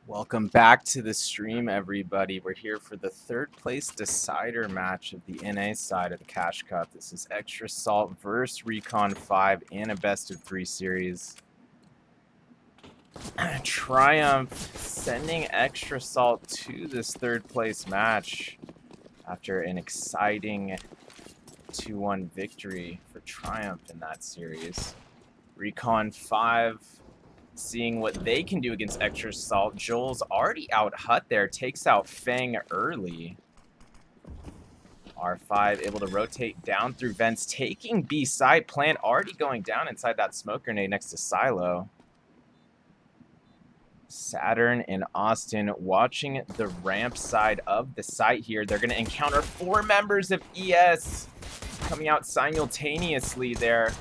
Welcome back to the stream, everybody. We're here for the third place decider match of the NA side of the Cash Cup. This is Extra Salt versus Recon 5 in a best-of-3 series. Triumph sending Extra Salt to this third place match after an exciting 2-1 victory for Triumph in that series. Recon 5 seeing what they can do against Extra Salt. Joel's already out Hut there, takes out Fang early. R5 able to rotate down through vents, taking B side. Plant already going down inside that smoke grenade next to Silo. Saturn and Austin watching the ramp side of the site here. They're going to encounter 4 members of ES coming out simultaneously there.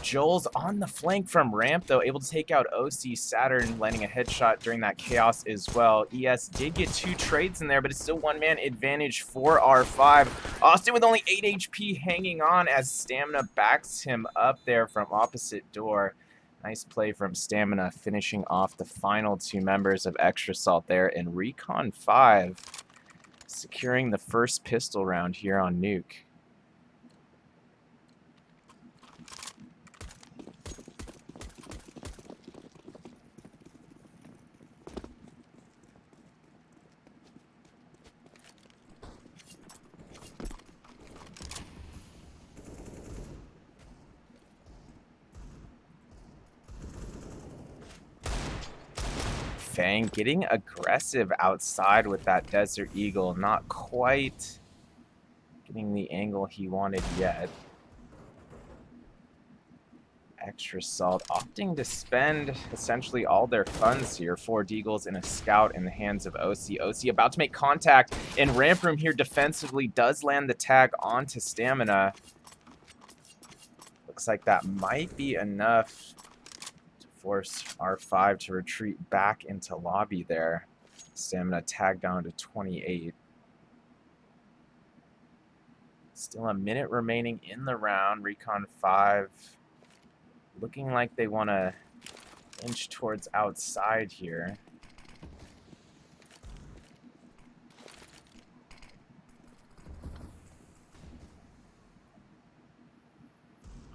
Joel's on the flank from ramp, though, able to take out OC. Saturn landing a headshot during that chaos as well. ES did get 2 trades in there, but it's still one-man advantage for R5. Austin with only 8 HP hanging on as Stamina backs him up there from opposite door. Nice play from Stamina, finishing off the final 2 members of Extra Salt there. And Recon 5 securing the first pistol round here on Nuke. Fang getting aggressive outside with that Desert Eagle, not quite getting the angle he wanted yet. Extra Salt opting to spend essentially all their funds here. 4 Deagles and a Scout in the hands of ESEA. ESEA about to make contact in ramp room here defensively. Does land the tag onto Stamina. Looks like that might be enough to force R5 to retreat back into lobby there. Stamina tagged down to 28. Still a minute remaining in the round. Recon 5 looking like they want to inch towards outside here.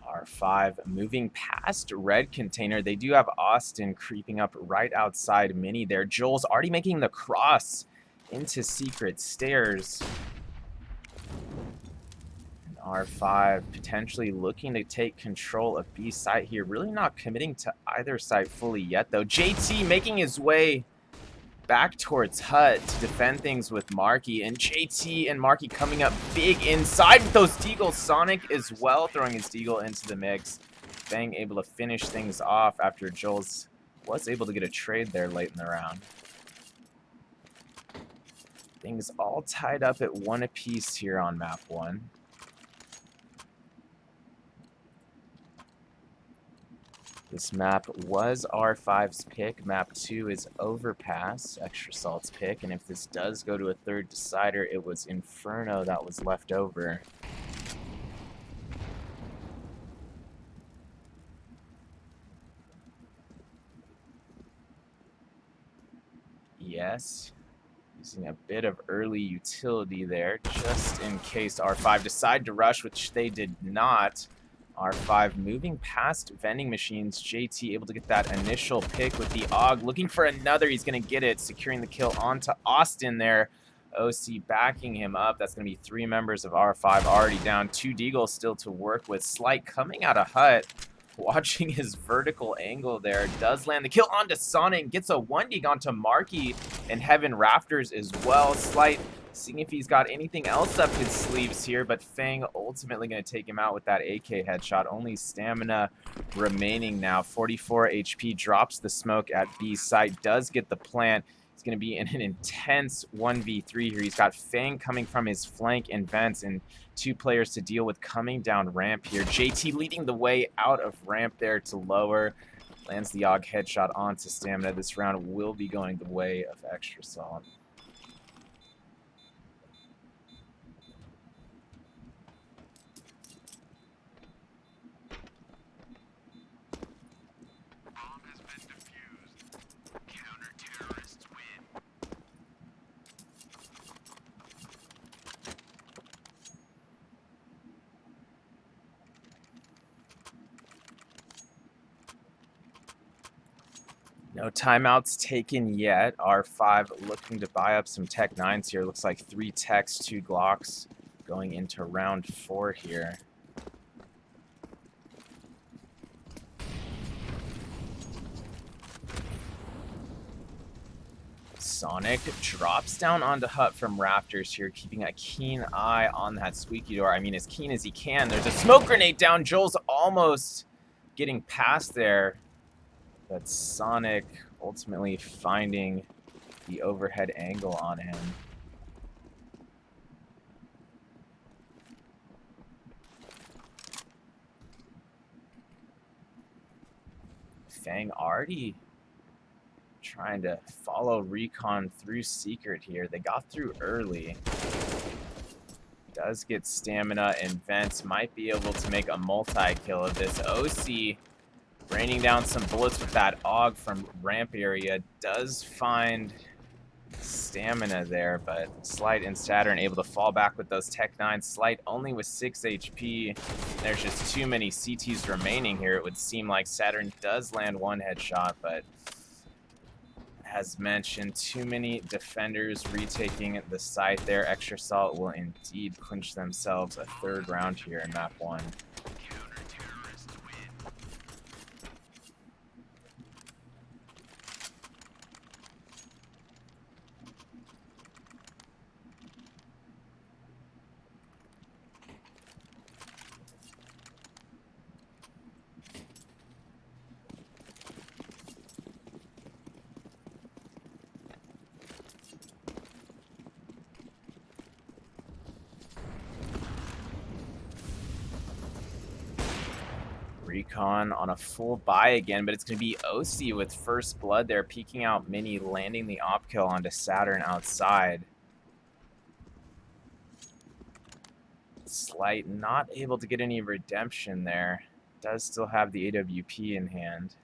R5 moving past red container. They do have Austin creeping up right outside mini there. Joel's already making the cross into secret stairs. R5 potentially looking to take control of B site here. Really not committing to either side fully yet, though. JT making his way back towards Hut to defend things with Marky. And JT and Marky coming up big inside with those Deagles. Sonic as well throwing his Deagle into the mix. Fang able to finish things off after Joel's was able to get a trade there late in the round. Things all tied up at 1 apiece here on map 1. This map was R5's pick. Map 2 is Overpass, Extra Salt's pick. And if this does go to a third decider, it was Inferno that was left over. Yes. Using a bit of early utility there, just in case R5 decide to rush, which they did not. R5 moving past vending machines. JT able to get that initial pick with the AUG. Looking for another. He's going to get it. Securing the kill onto Austin there. OC backing him up. That's going to be 3 members of R5 already down. 2 Deagles still to work with. Slight coming out of Hut. Watching his vertical angle there. Does land the kill onto Sonic. Gets a 1D onto Marky and Heaven Rafters as well. Slight seeing if he's got anything else up his sleeves here, but Fang ultimately going to take him out with that AK headshot. Only Stamina remaining now. 44 HP, drops the smoke at B site, does get the plant. He's going to be in an intense 1v3 here. He's got Fang coming from his flank and vents, and 2 players to deal with coming down ramp here. JT leading the way out of ramp there to lower. Lands the AUG headshot onto Stamina. This round will be going the way of Extra Salt. No timeouts taken yet. R5 looking to buy up some Tech 9s here. Looks like 3 Techs, 2 Glocks going into round 4 here. Sonic drops down onto Hut from Rafters here, keeping a keen eye on that squeaky door. I mean, as keen as he can. There's a smoke grenade down. Joel's almost getting past there. But Sonic ultimately finding the overhead angle on him. Fang already trying to follow Recon through Secret here. They got through early. Does get Stamina and Vents. Might be able to make a multi-kill of this. OC raining down some bullets with that AUG from ramp area. Does find Stamina there, but Slight and Saturn able to fall back with those Tech 9s. Slight only with 6 HP. There's just too many CTs remaining here. It would seem like Saturn does land 1 headshot, but as mentioned, too many defenders retaking the site there. Extra Salt will indeed clinch themselves a 3rd round here in map 1. Recon on a full buy again, but it's going to be ESEA with first blood there, peeking out Mini, landing the op kill onto Saturn outside. Slight not able to get any redemption there. Does still have the AWP in hand.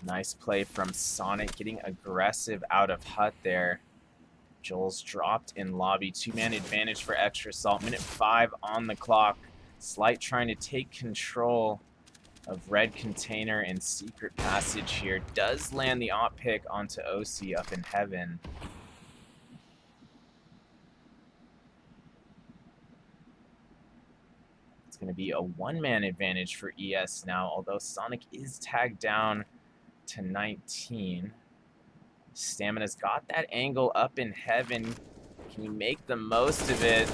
Nice play from Sonic, getting aggressive out of hut there. Joel's dropped in lobby. Two-man advantage for Extra Salt. Minute 5 on the clock. Slight trying to take control of red container and secret passage here. Does land the op pick onto ESEA up in heaven. It's going to be a one-man advantage for ES now, although Sonic is tagged down to 19. Stamina's got that angle up in heaven. Can you make the most of it?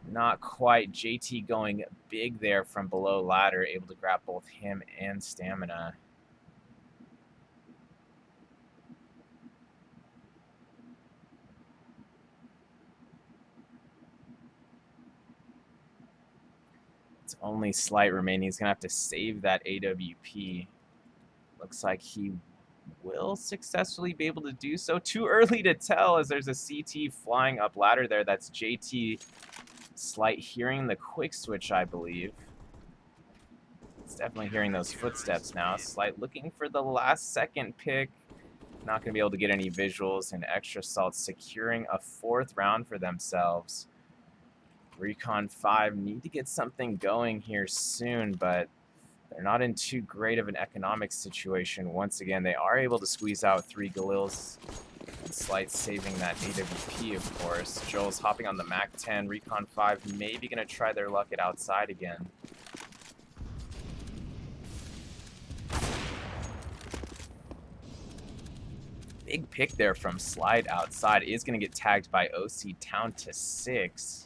Not quite. JT going big there from below ladder, able to grab both him and Stamina. It's only Slight remaining. He's going to have to save that AWP. Looks like he will successfully be able to do so. Too early to tell as there's a CT flying up ladder there. That's JT. Slight hearing the quick switch, I believe. It's definitely hearing those footsteps now. Slight looking for the last second pick. Not going to be able to get any visuals, and Extra Salt securing a 4th round for themselves. Recon 5 need to get something going here soon, but they're not in too great of an economic situation. Once again, they are able to squeeze out 3 Galils. And Slight saving that AWP, of course. Joel's hopping on the MAC-10. Recon 5 maybe going to try their luck at outside again. Big pick there from Slide outside. Is going to get tagged by ESEA down to 6.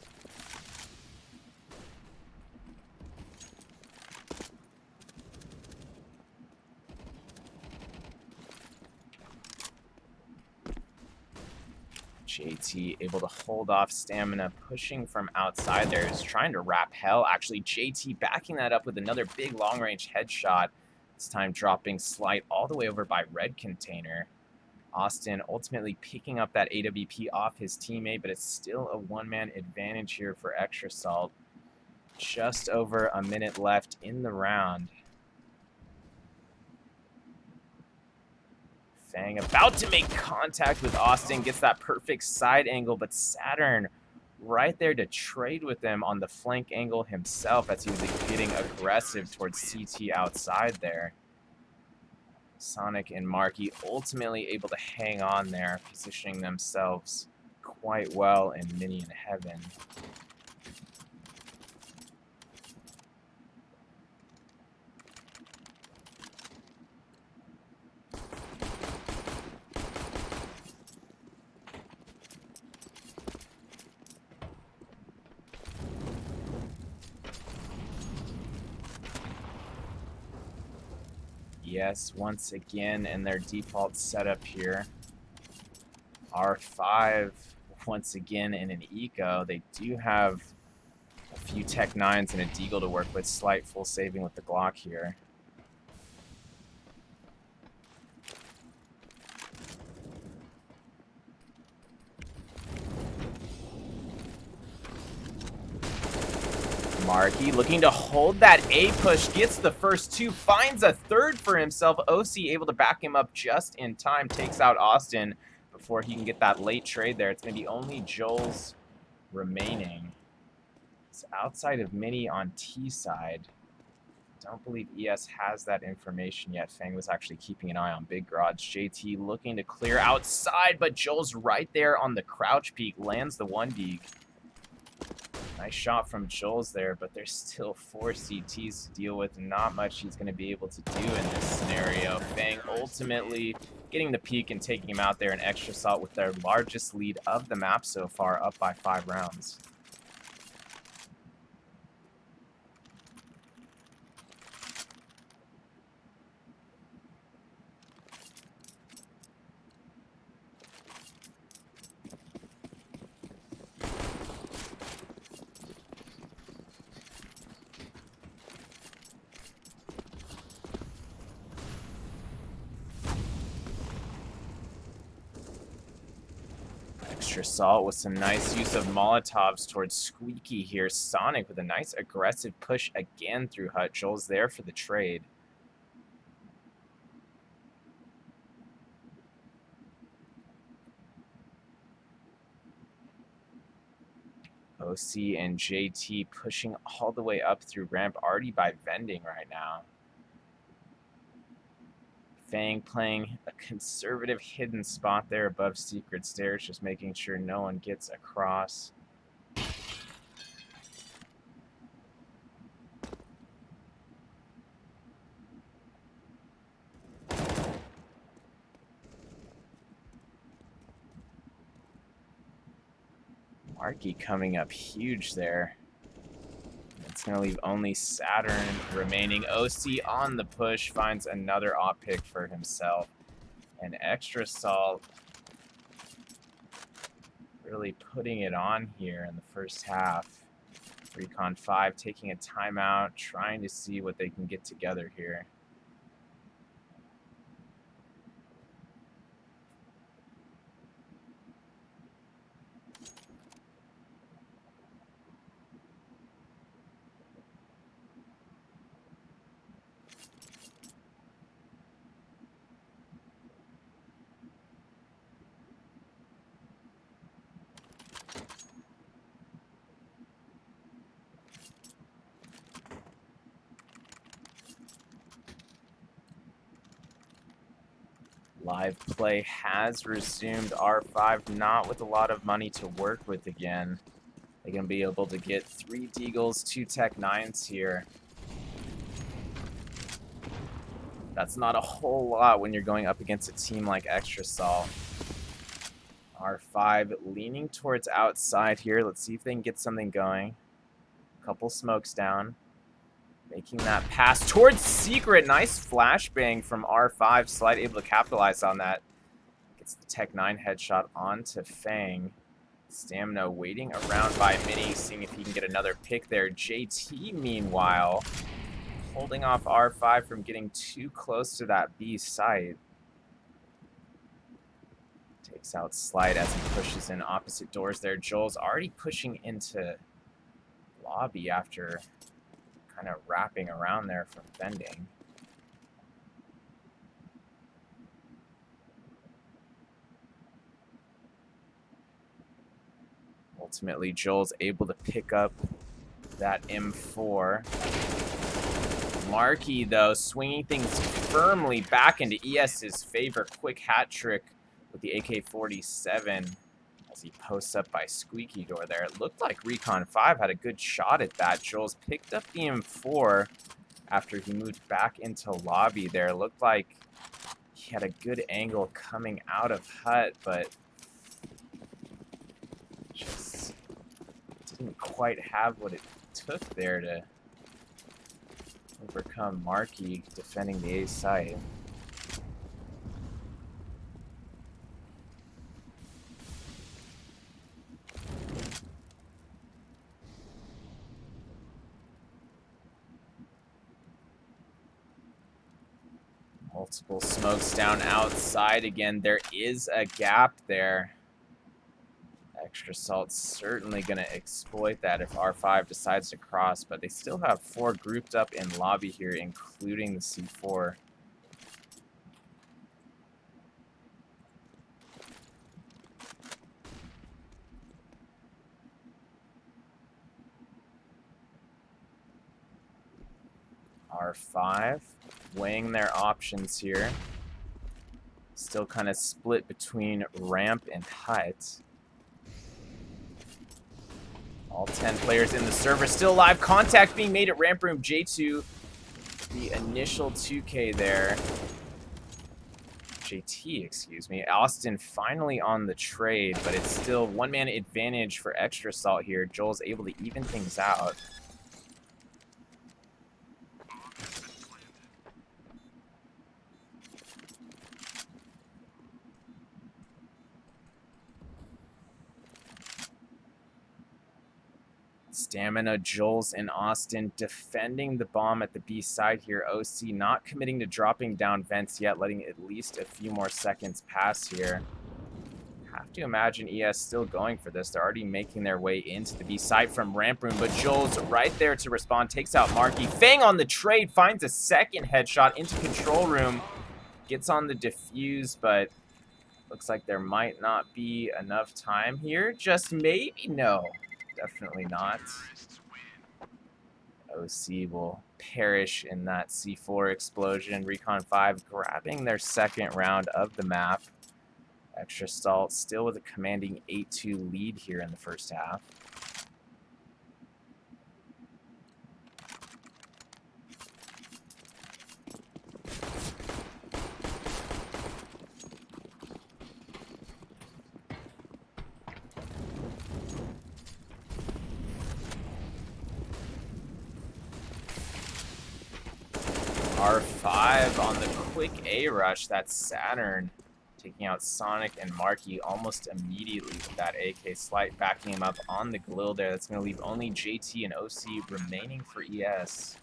JT able to hold off Stamina, pushing from outside there. Is trying to wrap hell. Actually, JT backing that up with another big long-range headshot. This time dropping Slight all the way over by red container. Austin ultimately picking up that AWP off his teammate, but it's still a one-man advantage here for Extra Salt. Just over a minute left in the round. Fang about to make contact with Austin, gets that perfect side angle, but Saturn right there to trade with him on the flank angle himself as he was getting aggressive towards CT outside there. Sonic and Marky ultimately able to hang on there, positioning themselves quite well in Mini and Heaven. Yes, once again in their default setup here. R5 once again in an eco. They do have a few Tech 9s and a Deagle to work with. Slight full saving with the Glock here. Marky looking to hold that A push, gets the first 2, finds a 3rd for himself. ESEA able to back him up just in time, takes out Austin before he can get that late trade there. It's going to be only Joel's remaining. It's outside of Mini on T side. Don't believe ES has that information yet. Fang was actually keeping an eye on Big Garage. JT looking to clear outside, but Joel's right there on the crouch peak, lands the 1 deeg. Nice shot from Joel's there, but there's still 4 CTs to deal with. Not much he's going to be able to do in this scenario. Fang ultimately getting the peak and taking him out there in Extra Salt with their largest lead of the map so far, up by 5 rounds. Extra Salt with some nice use of Molotovs towards Squeaky here. Sonic with a nice aggressive push again through Hut. Joel's there for the trade. OC and JT pushing all the way up through ramp, already by vending right now. Fang playing a conservative hidden spot there above Secret Stairs, just making sure no one gets across. Markey coming up huge there. It's going to leave only Saturn remaining. OC on the push, finds another op pick for himself. And Extra Salt really putting it on here in the first half. Recon 5 taking a timeout, trying to see what they can get together here. Live play has resumed. R5 not with a lot of money to work with again. They're going to be able to get 3 Deagles, 2 Tech 9s here. That's not a whole lot when you're going up against a team like Extra Salt. R5 leaning towards outside here. Let's see if they can get something going. Couple smokes down. Making that pass towards Secret. Nice flashbang from R5. Slide able to capitalize on that. Gets the Tech 9 headshot onto Fang. Stamina waiting around by Mini, seeing if he can get another pick there. JT, meanwhile, holding off R5 from getting too close to that B site. Takes out Slide as he pushes in opposite doors there. Joel's already pushing into lobby after kind of wrapping around there from vending. Ultimately, Joel's able to pick up that M4. Markey, though, swinging things firmly back into ES's favor. Quick hat trick with the AK-47 as he posts up by Squeaky Door there. It looked like Recon 5 had a good shot at that. Joel's picked up the M4 after he moved back into lobby there. It looked like he had a good angle coming out of Hut, but just didn't quite have what it took there to overcome Markey defending the A site. Multiple smokes down outside again. There is a gap there. Extra Salt's certainly going to exploit that if R5 decides to cross, but they still have 4 grouped up in lobby here, including the C4. R5 weighing their options here. Still kind of split between ramp and Hut. All 10 players in the server still alive. Contact being made at ramp room. J2, the initial 2K there. JT, excuse me. Austin finally on the trade, but it's still one-man advantage for Extra Salt here. Joel's able to even things out. Stamina, Joel's and Austin defending the bomb at the B side here. OC not committing to dropping down vents yet, letting at least a few more seconds pass here. Half have to imagine ES still going for this. They're already making their way into the B site from ramp room, but Joel's right there to respond, takes out Marky. Fang on the trade, finds a second headshot into control room, gets on the defuse, but looks like there might not be enough time here. Just maybe? No, definitely not. OC will perish in that C4 explosion. Recon 5 grabbing their second round of the map. Extra Salt still with a commanding 8-2 lead here in the first half. R5 on the quick A rush. That's Saturn taking out Sonic and Marky almost immediately with that AK Slight backing him up on the Glil there. That's going to leave only JT and OC remaining for ES.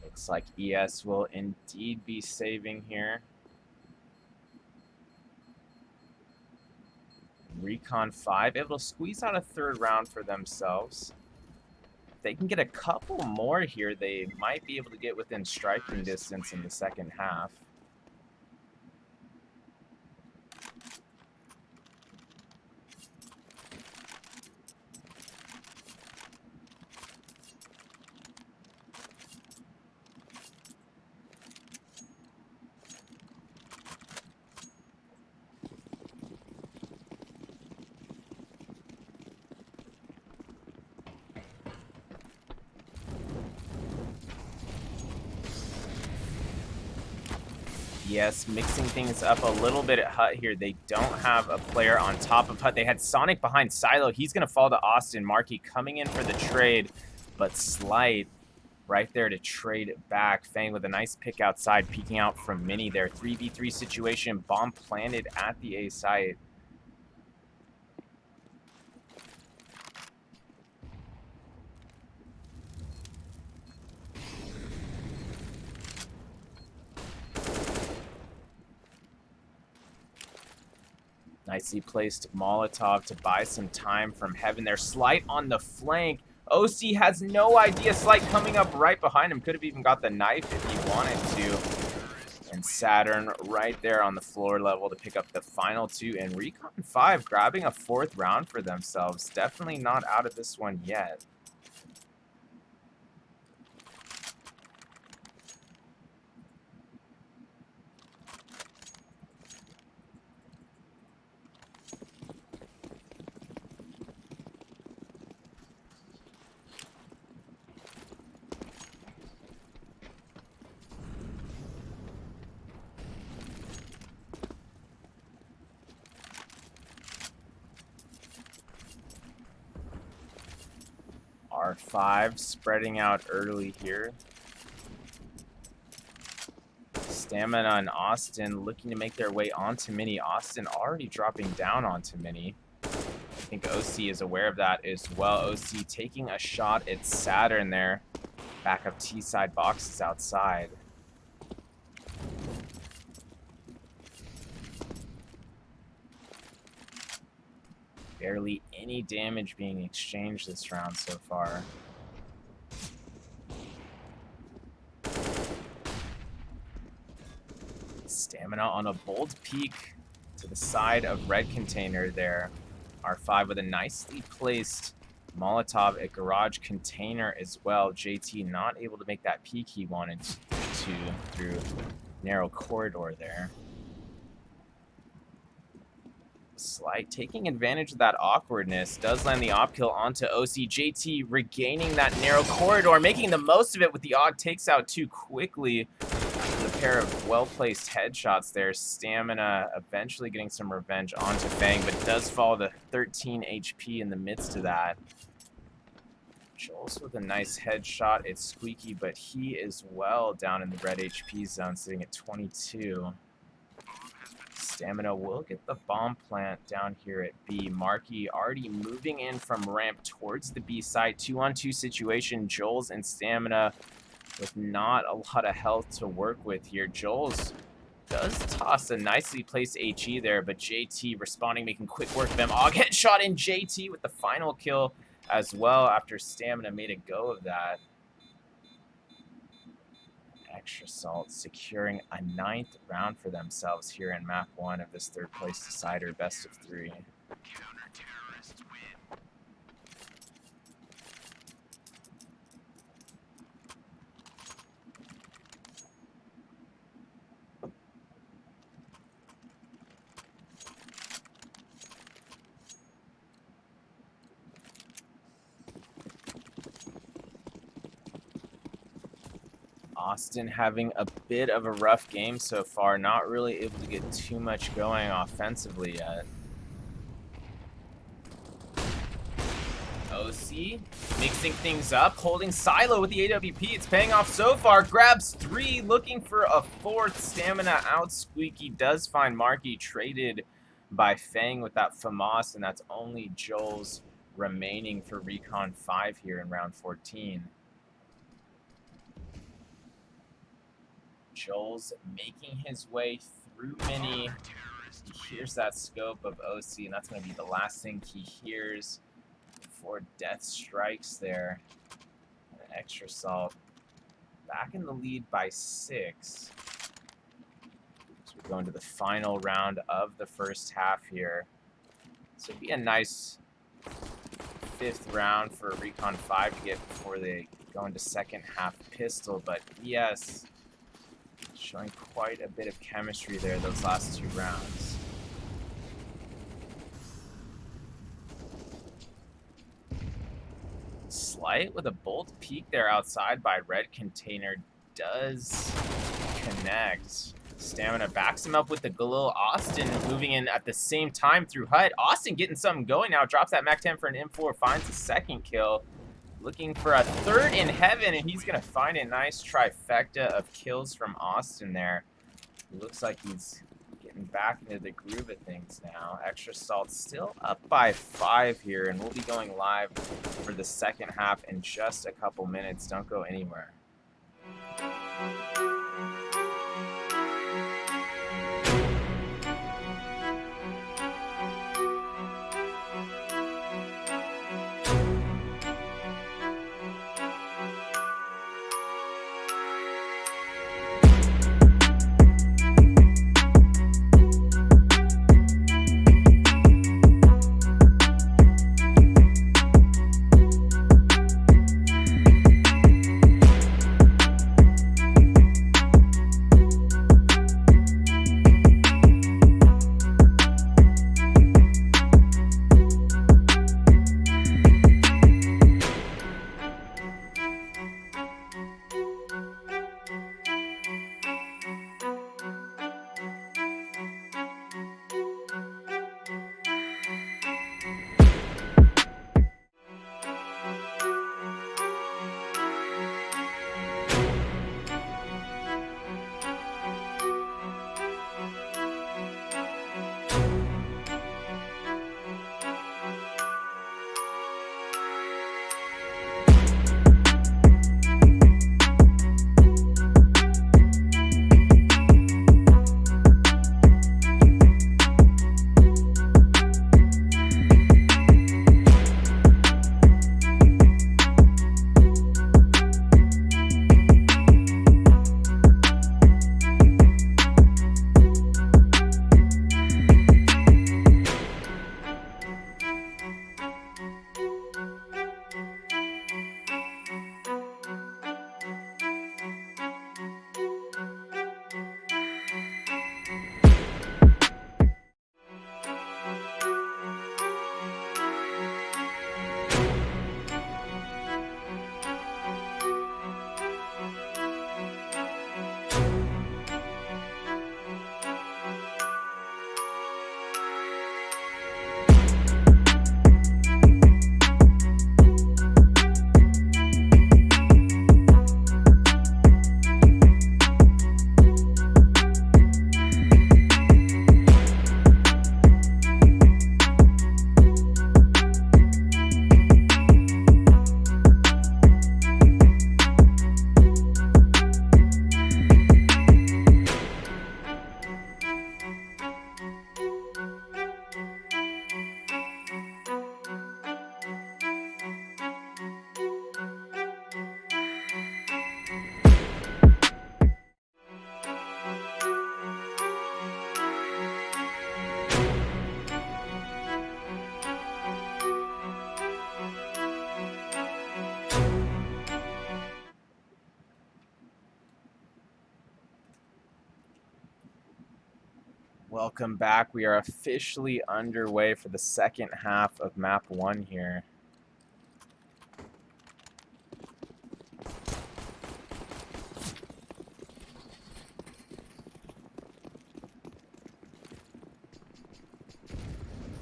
Looks like ES will indeed be saving here. Recon 5 able to squeeze out a third round for themselves. If they can get a couple more here, they might be able to get within striking distance in the second half. Yes, mixing things up a little bit at Hut here. They don't have a player on top of Hut. They had Sonic behind Silo. He's going to fall to Austin. Marky coming in for the trade, but Slight right there to trade back. Fang with a nice pick outside, peeking out from Mini there. 3v3 situation, bomb planted at the A site. Nicely placed Molotov to buy some time from Heaven there. Slight on the flank. OC has no idea. Slight coming up right behind him. Could have even got the knife if he wanted to. And Saturn right there on the floor level to pick up the final two. And Recon 5 grabbing a fourth round for themselves. Definitely not out of this one yet. R5 spreading out early here. Stamina and Austin looking to make their way onto Mini. Austin already dropping down onto Mini. I think OC is aware of that as well. OC taking a shot at Saturn there. Backup T-side boxes outside. Barely any damage being exchanged this round so far. Stamina on a bold peek to the side of red container there. R5 with a nicely placed Molotov at garage container as well. JT not able to make that peek he wanted to through narrow corridor there. Slight taking advantage of that awkwardness, does land the op kill onto OC. JT regaining that narrow corridor, making the most of it with the AUG, takes out too quickly. A pair of well-placed headshots there. Stamina eventually getting some revenge onto Fang, but does fall to 13 HP in the midst of that. Joel's with a nice headshot. It's Squeaky, but he is well down in the red HP zone, sitting at 22. Stamina will get the bomb plant down here at B. Marky already moving in from ramp towards the B side. 2-on-2 situation. Joel's and Stamina with not a lot of health to work with here. Joel's does toss a nicely placed HE there, but JT responding, making quick work of them. Og headshot in JT with the final kill as well after Stamina made a go of that. Extra Salt securing a 9th round for themselves here in map 1 of this 3rd place decider, best of 3. Austin having a bit of a rough game so far, not really able to get too much going offensively yet. OC mixing things up, holding Silo with the AWP. It's paying off so far. Grabs 3, looking for a 4th. Stamina out. Squeaky does find Marky, traded by Fang with that FAMAS, and that's only Joel's remaining for Recon 5 here in round 14. Joel's making his way through Mini. He hears that scope of OC, and that's going to be the last thing he hears before death strikes there. And Extra Salt back in the lead by 6. So we're going to the final round of the first half here. So it'd be a nice 5th round for Recon 5 to get before they go into second half pistol, but yes, showing quite a bit of chemistry there those last 2 rounds. Slight with a bolt peek there outside by red container does connect. Stamina backs him up with the Galil. Austin moving in at the same time through HUD. Austin getting something going now, drops that Mac 10 for an M4, finds a 2nd kill. Looking for a 3rd in heaven, and he's going to find a nice trifecta of kills from Austin there. It looks like he's getting back into the groove of things now. Extra Salt still up by 5 here, and we'll be going live for the second half in just a couple minutes. Don't go anywhere. Welcome back. We are officially underway for the second half of map 1 here.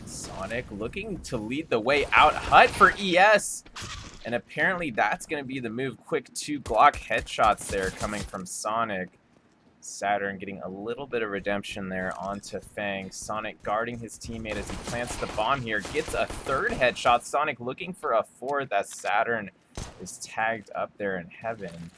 Sonic looking to lead the way out. Hut for ES. And apparently that's going to be the move. Quick 2 Glock headshots there coming from Sonic. Saturn getting a little bit of redemption there onto Fang. Sonic guarding his teammate as he plants the bomb here. Gets a 3rd headshot. Sonic looking for a 4th as Saturn is tagged up there in heaven.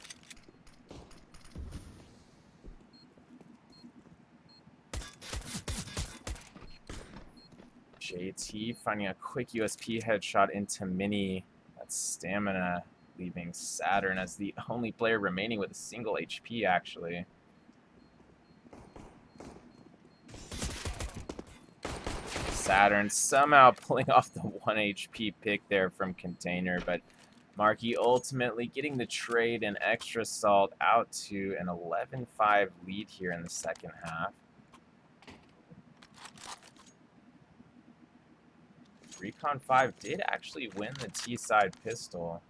JT finding a quick USP headshot into Mini. That's Stamina leaving Saturn as the only player remaining with a single HP actually. Saturn somehow pulling off the 1 HP pick there from Container, but Marky ultimately getting the trade and extra salt out to an 11-5 lead here in the second half. Recon 5 did actually win the T-side pistol,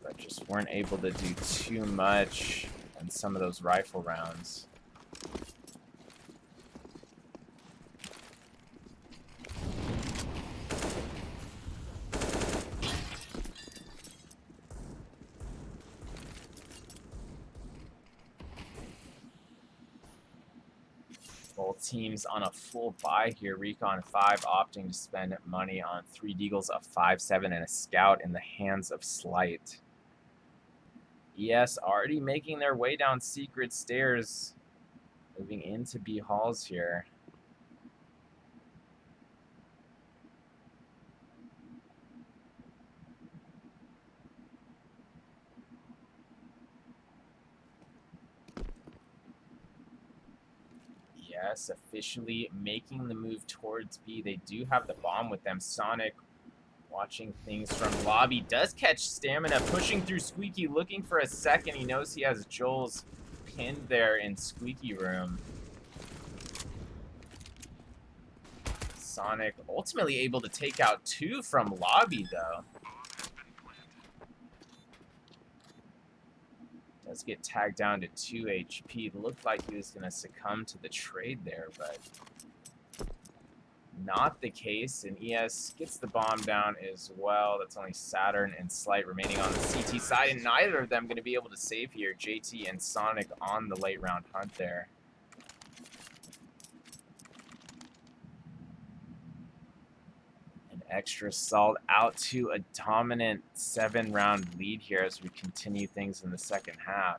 but just weren't able to do too much in some of those rifle rounds. Both teams on a full buy here. Recon 5 opting to spend money on 3 Deagles, a 5.7, and a Scout in the hands of Slight. ES already making their way down secret stairs, moving into B halls here. Yes, officially making the move towards B. They do have the bomb with them. Sonic watching things from lobby. Does catch Stamina, pushing through Squeaky, looking for a second. He knows he has Joel's pinned there in Squeaky room. Sonic ultimately able to take out 2 from lobby, though. Does get tagged down to 2 HP. It looked like he was going to succumb to the trade there, but not the case. And ES gets the bomb down as well. That's only Saturn and Slight remaining on the CT side, and neither of them going to be able to save here. JT and Sonic on the late round hunt there. Extra salt out to a dominant 7-round lead here as we continue things in the second half.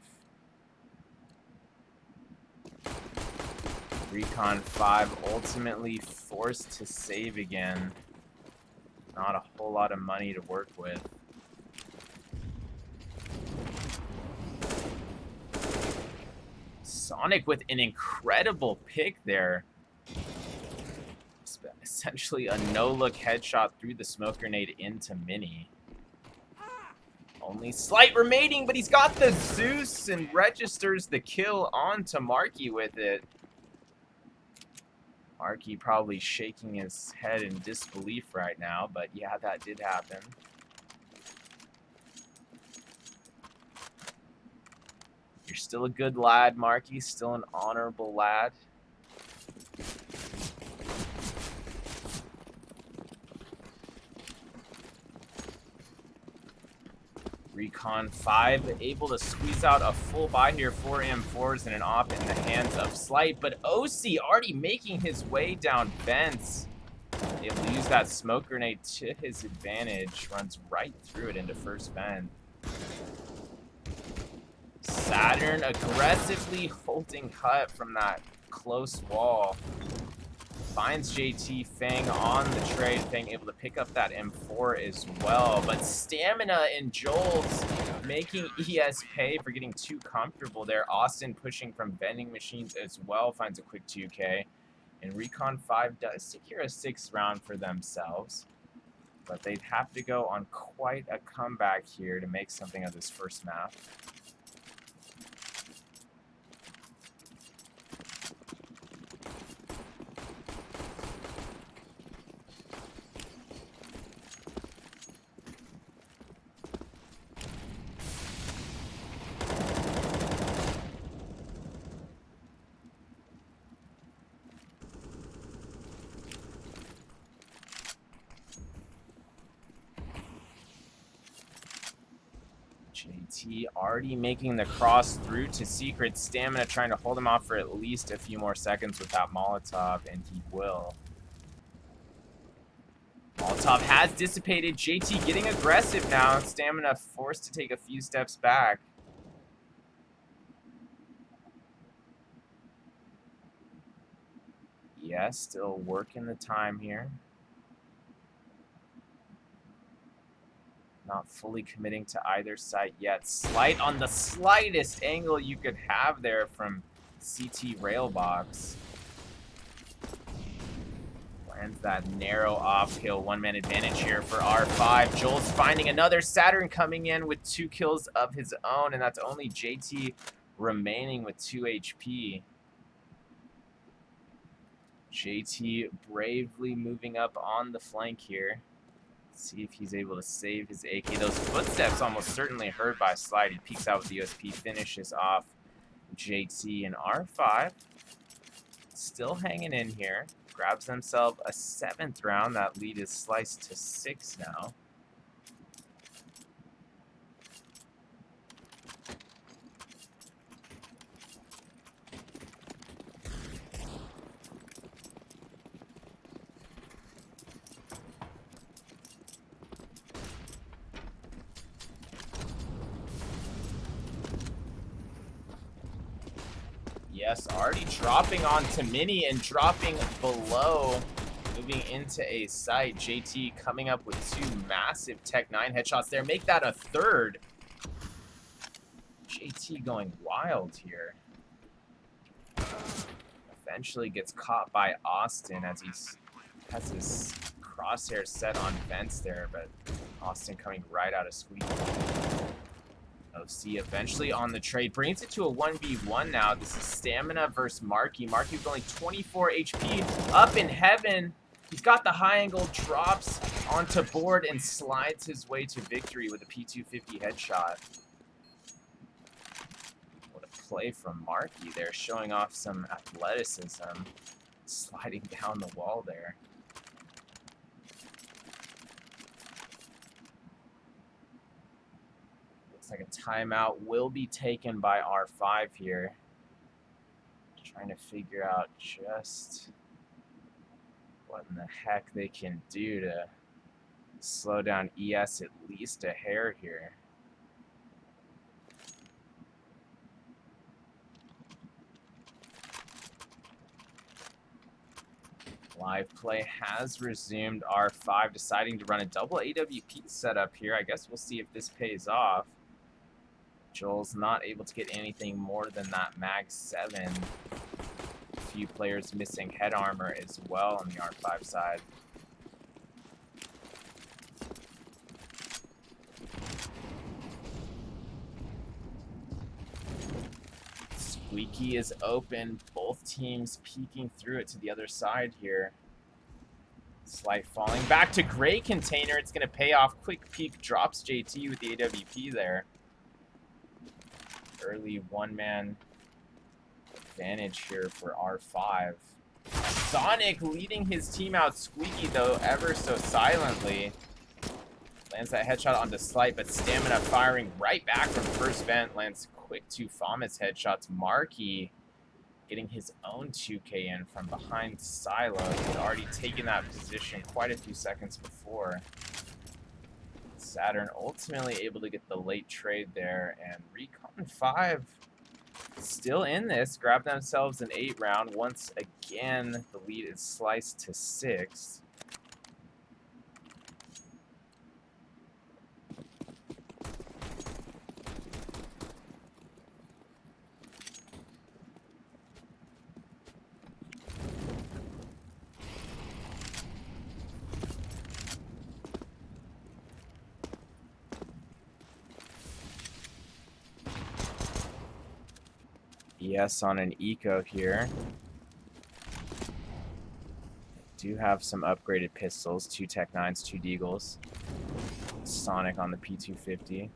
Recon 5 ultimately forced to save again. Not a whole lot of money to work with. Sonic with an incredible pick there. Essentially a no-look headshot through the smoke grenade into Mini. Only Slight remaining, but he's got the Zeus and registers the kill onto Marky with it. Marky probably shaking his head in disbelief right now, but yeah, that did happen. You're still a good lad, Marky, still an honorable lad. Recon 5 able to squeeze out a full buy here, 4 M4s and an op in the hands of Slight, but OC already making his way down vents. Able to use that smoke grenade to his advantage, runs right through it into first vent. Saturn aggressively holding Hut from that close wall. Finds JT, Fang on the trade. Fang able to pick up that M4 as well. But Stamina and Joel's making ES pay for getting too comfortable there. Austin pushing from vending machines as well. Finds a quick 2K. And Recon 5 does secure a 6th round for themselves. But they'd have to go on quite a comeback here to make something of this first map. JT already making the cross through to Secret. Stamina trying to hold him off for at least a few more seconds with that Molotov, and he will. Molotov has dissipated. JT getting aggressive now. Stamina forced to take a few steps back. Yes, still working the time here. Not fully committing to either side yet. Slight on the slightest angle you could have there from CT Railbox. Lands that narrow off-kill, one-man advantage here for R5. Joel's finding another Saturn coming in with 2 kills of his own, and that's only JT remaining with 2 HP. JT bravely moving up on the flank here. See if he's able to save his AK. Those footsteps almost certainly heard by Slide. He peeks out with the USP, finishes off JT, and R5 still hanging in here. Grabs himself a 7th round. That lead is sliced to 6 now. Yes, already dropping onto Mini and dropping below, moving into a site. JT coming up with 2 massive Tech 9 headshots there. Make that a 3rd. JT going wild here. Eventually gets caught by Austin as he has his crosshair set on fence there, but Austin coming right out of Squeaky. OC eventually on the trade, brings it to a 1v1 now. This is Stamina versus Marky. Marky with only 24 HP, up in heaven. He's got the high angle, drops onto board, and slides his way to victory with a P250 headshot. What a play from Marky there, showing off some athleticism, sliding down the wall there. Looks like a timeout will be taken by R5 here. Trying to figure out just what in the heck they can do to slow down ES at least a hair here. Live play has resumed. R5 deciding to run a double AWP setup here. I guess we'll see if this pays off. Joel's not able to get anything more than that Mag 7. A few players missing head armor as well on the R5 side. Squeaky is open. Both teams peeking through it to the other side here. Slight falling back to gray container. It's going to pay off. Quick peek drops JT with the AWP there. Early one-man advantage here for R5. Sonic leading his team out. Squeaky, though, ever so silently. Lands that headshot onto Slight, but Stamina firing right back from first vent. Lands quick 2 FAMAS headshots. Marky getting his own 2K in from behind Silo. He had already taken that position quite a few seconds before. Saturn ultimately able to get the late trade there, and Recon 5 still in this. Grab themselves an 8 round. Once again, the lead is sliced to 6. ES on an eco here. Do have some upgraded pistols, 2 Tech 9s, 2 Deagles. Sonic on the P250.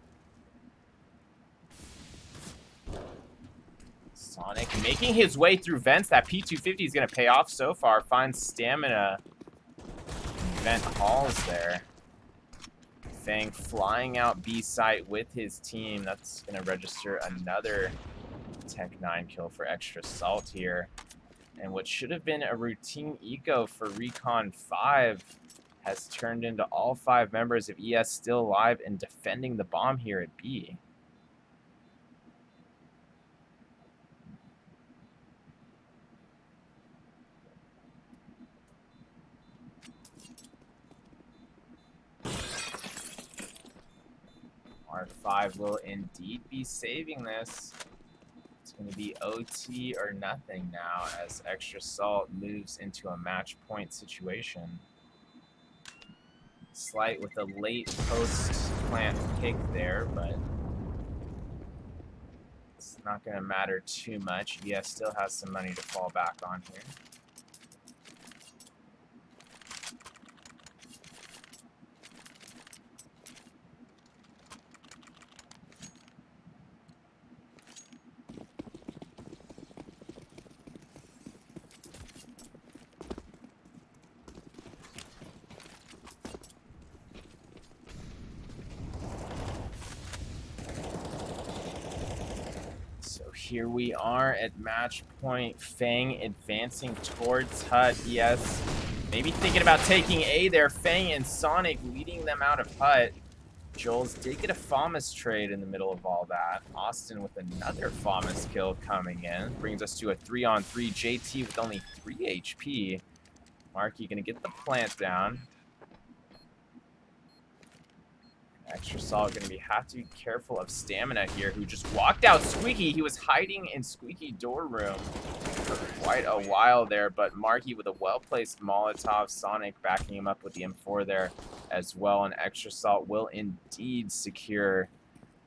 Sonic making his way through vents. That P250 is going to pay off so far. Finds Stamina in vent halls there. Fang flying out B site with his team. That's going to register another Tech 9 kill for Extra Salt here. And what should have been a routine eco for Recon 5 has turned into all 5 members of ES still alive and defending the bomb here at B. R5 will indeed be saving this. It's going to be OT or nothing now as Extra Salt moves into a match point situation. Slight with a late post-plant pick there, but it's not going to matter too much. ES still has some money to fall back on here. Here we are at match point. Fang advancing towards Hut. ES maybe thinking about taking A there. Fang and Sonic leading them out of Hut. Joel's did get a FAMAS trade in the middle of all that. Austin with another FAMAS kill coming in. Brings us to a 3-on-3. JT with only 3 HP. Marky gonna get the plant down. Extra Salt going to have to be careful of Stamina here, who just walked out Squeaky. He was hiding in Squeaky door room for quite a while there, but Marky with a well-placed Molotov, Sonic backing him up with the M4 there as well, and Extra Salt will indeed secure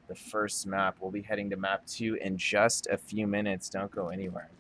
the first map. We'll be heading to map 2 in just a few minutes. Don't go anywhere.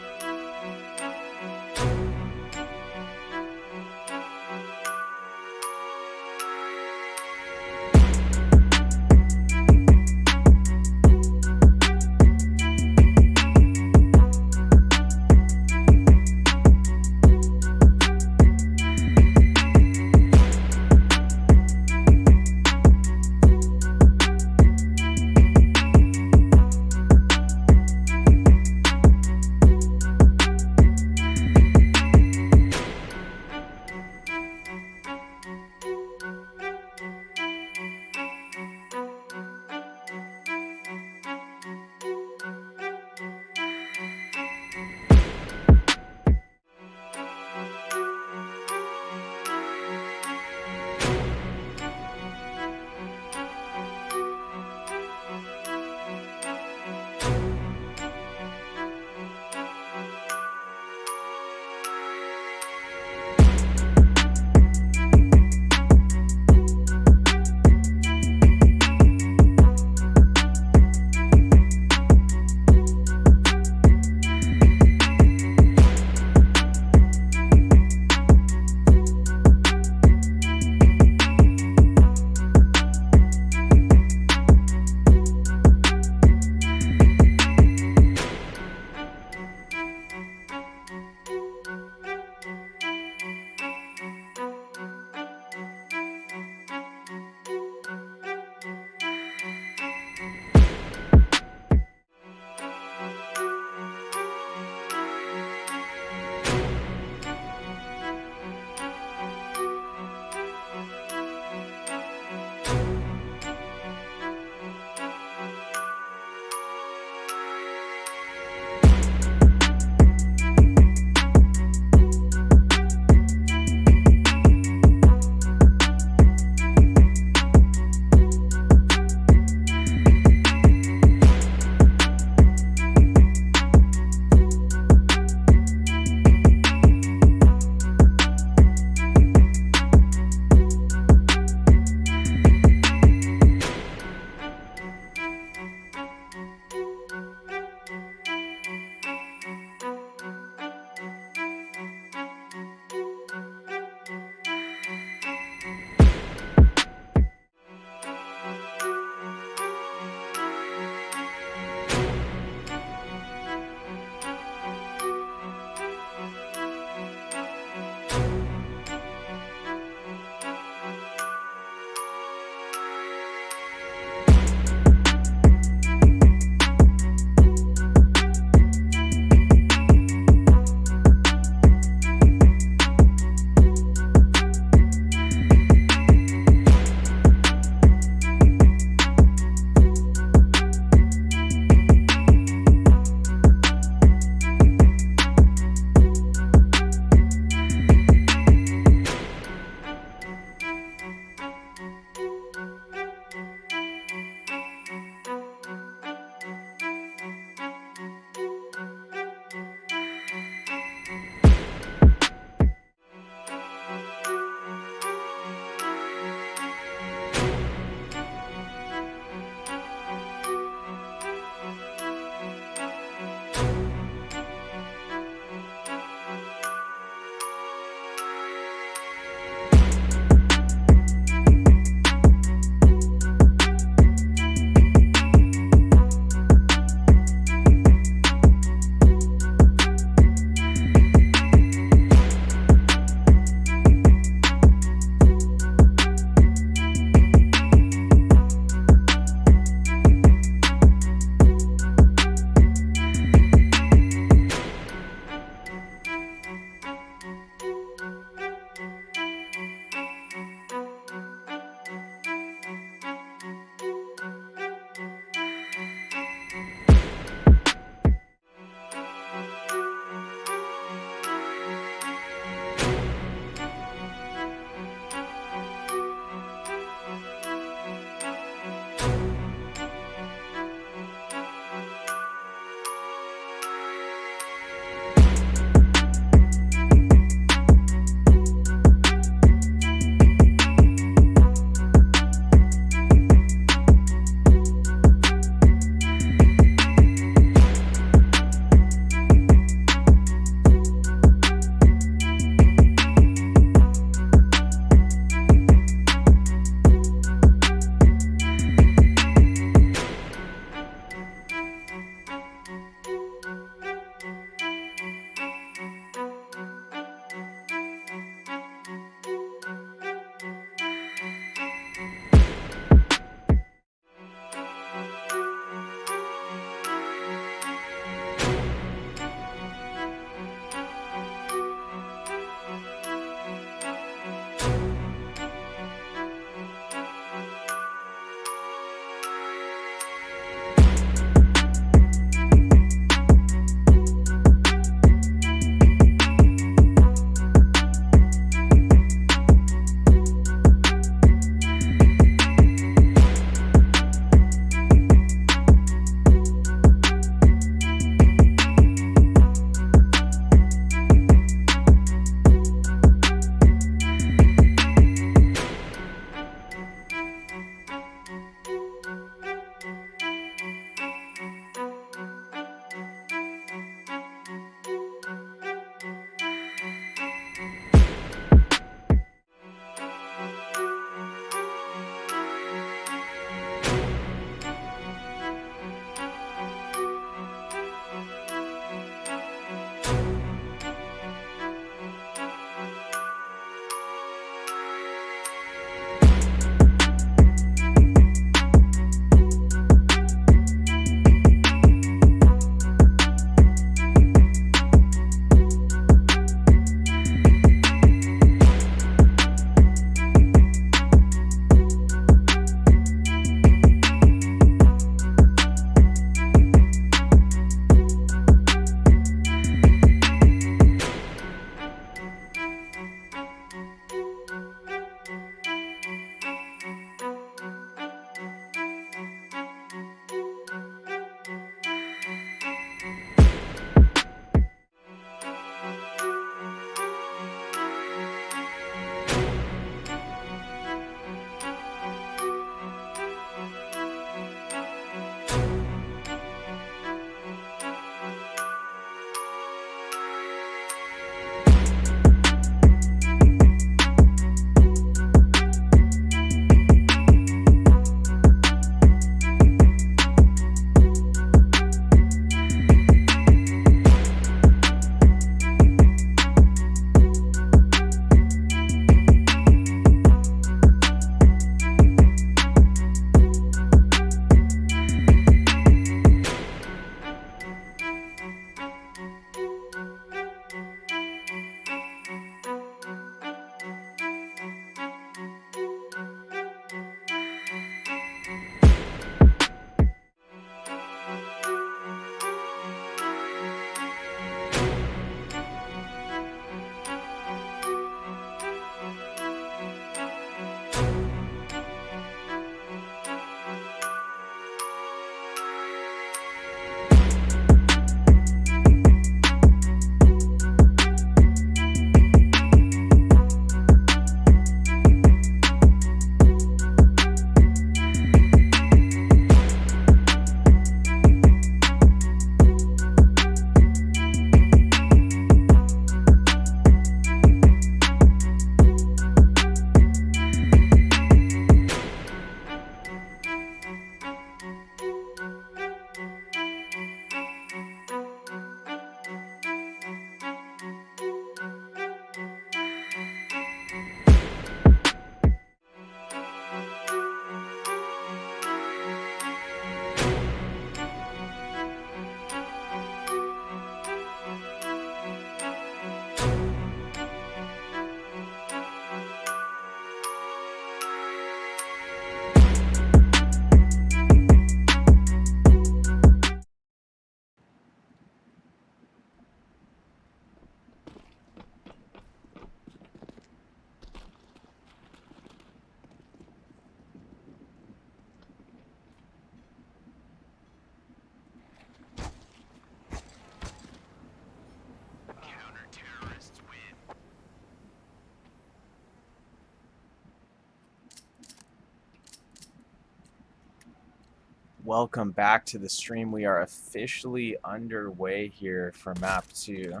Welcome back to the stream. We are officially underway here for map 2.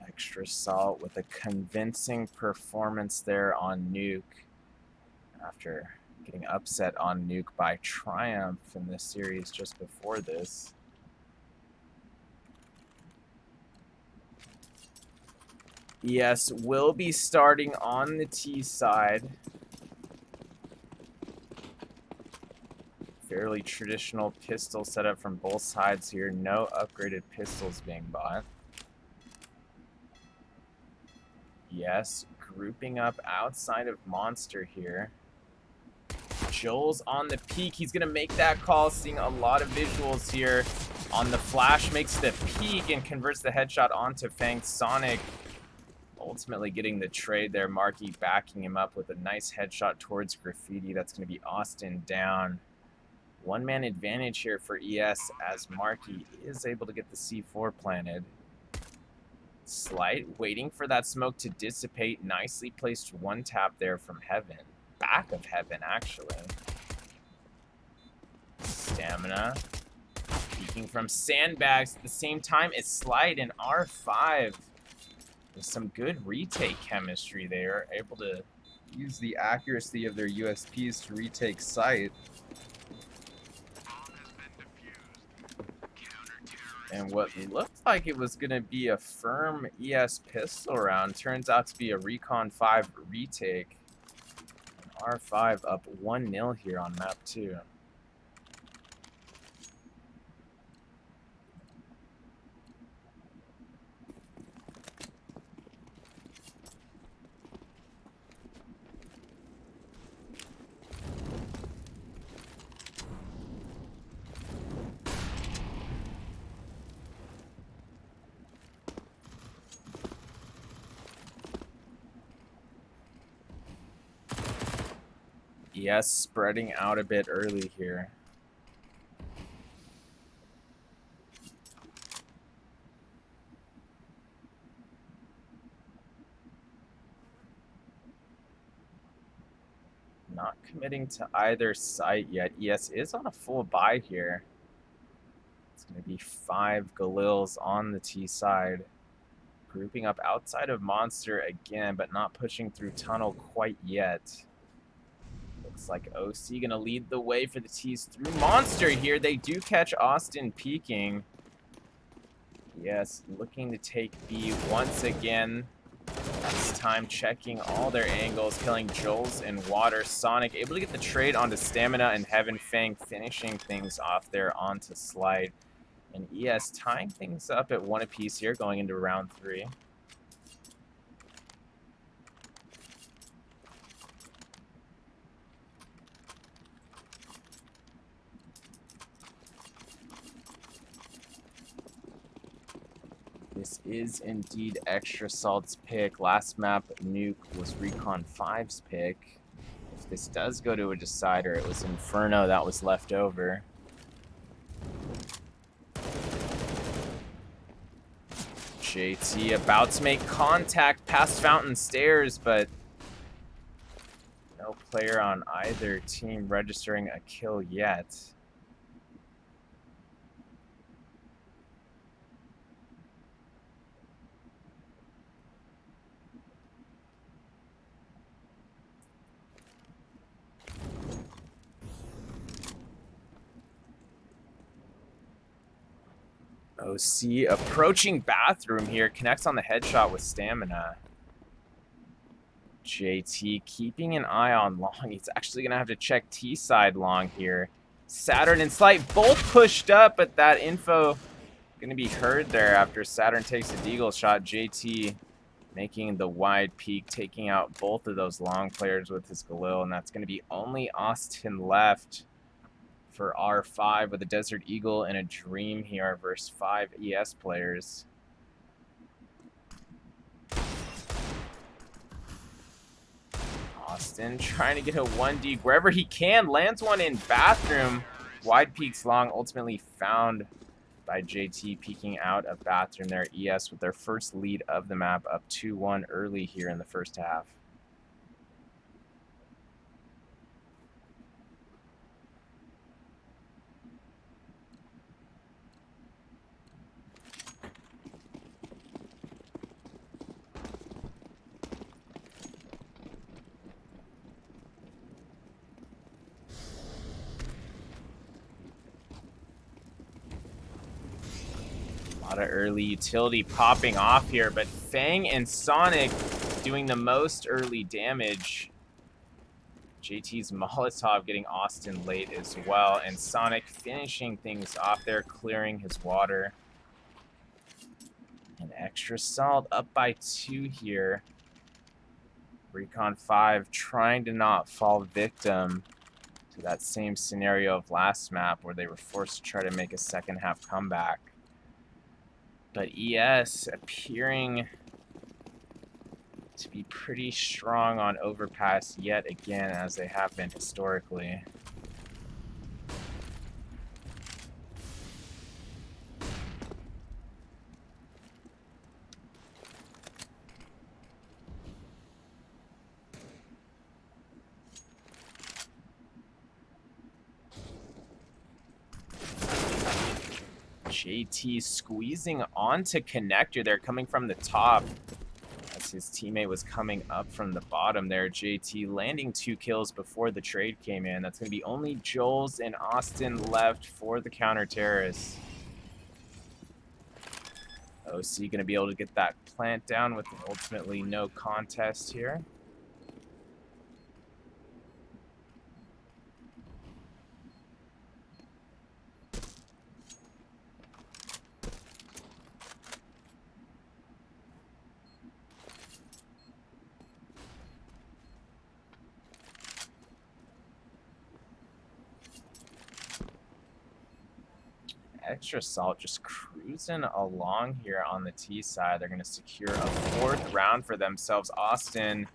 Extra Salt with a convincing performance there on Nuke after getting upset on Nuke by Triumph in this series just before this. ES will be starting on the T side. Fairly traditional pistol setup from both sides here. No upgraded pistols being bought. Yes, grouping up outside of Monster here. Joel's on the peak. He's going to make that call, seeing a lot of visuals here. On the flash, makes the peak and converts the headshot onto Fang. Sonic ultimately getting the trade there. Marky backing him up with a nice headshot towards Graffiti. That's going to be Austin down. One-man advantage here for ES as Marky is able to get the C4 planted. Slight, waiting for that smoke to dissipate. Nicely placed one tap there from Heaven. Back of Heaven, actually. Stamina. Peeking from Sandbags at the same time as Slide and R5. With some good retake chemistry there. Able to use the accuracy of their USPs to retake site. And what looked like it was going to be a firm ES pistol round turns out to be a Recon 5 retake. R5 up 1-0 here on map 2. Yes, spreading out a bit early here. Not committing to either site yet. ES is on a full buy here. It's going to be 5 Galils on the T side. Grouping up outside of Monster again, but not pushing through tunnel quite yet. Looks like OC going to lead the way for the T's through Monster here. They do catch Austin peeking. Yes, looking to take B once again. This time checking all their angles, killing Joel's and Water. Sonic able to get the trade onto Stamina and Heaven. Fang finishing things off there onto Slide. And ES tying things up at 1 apiece here going into round 3. This is indeed Extra Salt's pick. Last map, Nuke, was Recon 5's pick. If this does go to a decider, it was Inferno that was left over. JT about to make contact past Fountain Stairs, but no player on either team registering a kill yet. OC approaching bathroom here, connects on the headshot with Stamina. JT keeping an eye on long. He's actually going to have to check T side long here. Saturn and Slight both pushed up, but that info going to be heard there after Saturn takes a deagle shot. JT making the wide peak, taking out both of those long players with his Galil, and that's going to be only Austin left for R5 with a Desert Eagle and a Dream here versus 5 ES players. Austin trying to get a 1D wherever he can, lands one in bathroom. Wide peaks long, ultimately found by JT peeking out of bathroom there. ES with their first lead of the map, up 2-1 early here in the first half. A lot of early utility popping off here, but Fang and Sonic doing the most early damage. JT's Molotov getting Austin late as well, and Sonic finishing things off there, clearing his water. And Extra Salt up by 2 here. Recon 5 trying to not fall victim to that same scenario of last map where they were forced to try to make a second half comeback. But ES appearing to be pretty strong on overpass yet again, as they have been historically. JT squeezing onto connector there, coming from the top as his teammate was coming up from the bottom there. JT landing 2 kills before the trade came in. That's going to be only Joel's and Austin left for the counter-terrorists. OC going to be able to get that plant down with ultimately no contest here. Extra Salt just cruising along here on the T side. They're going to secure a 4th round for themselves. Austin,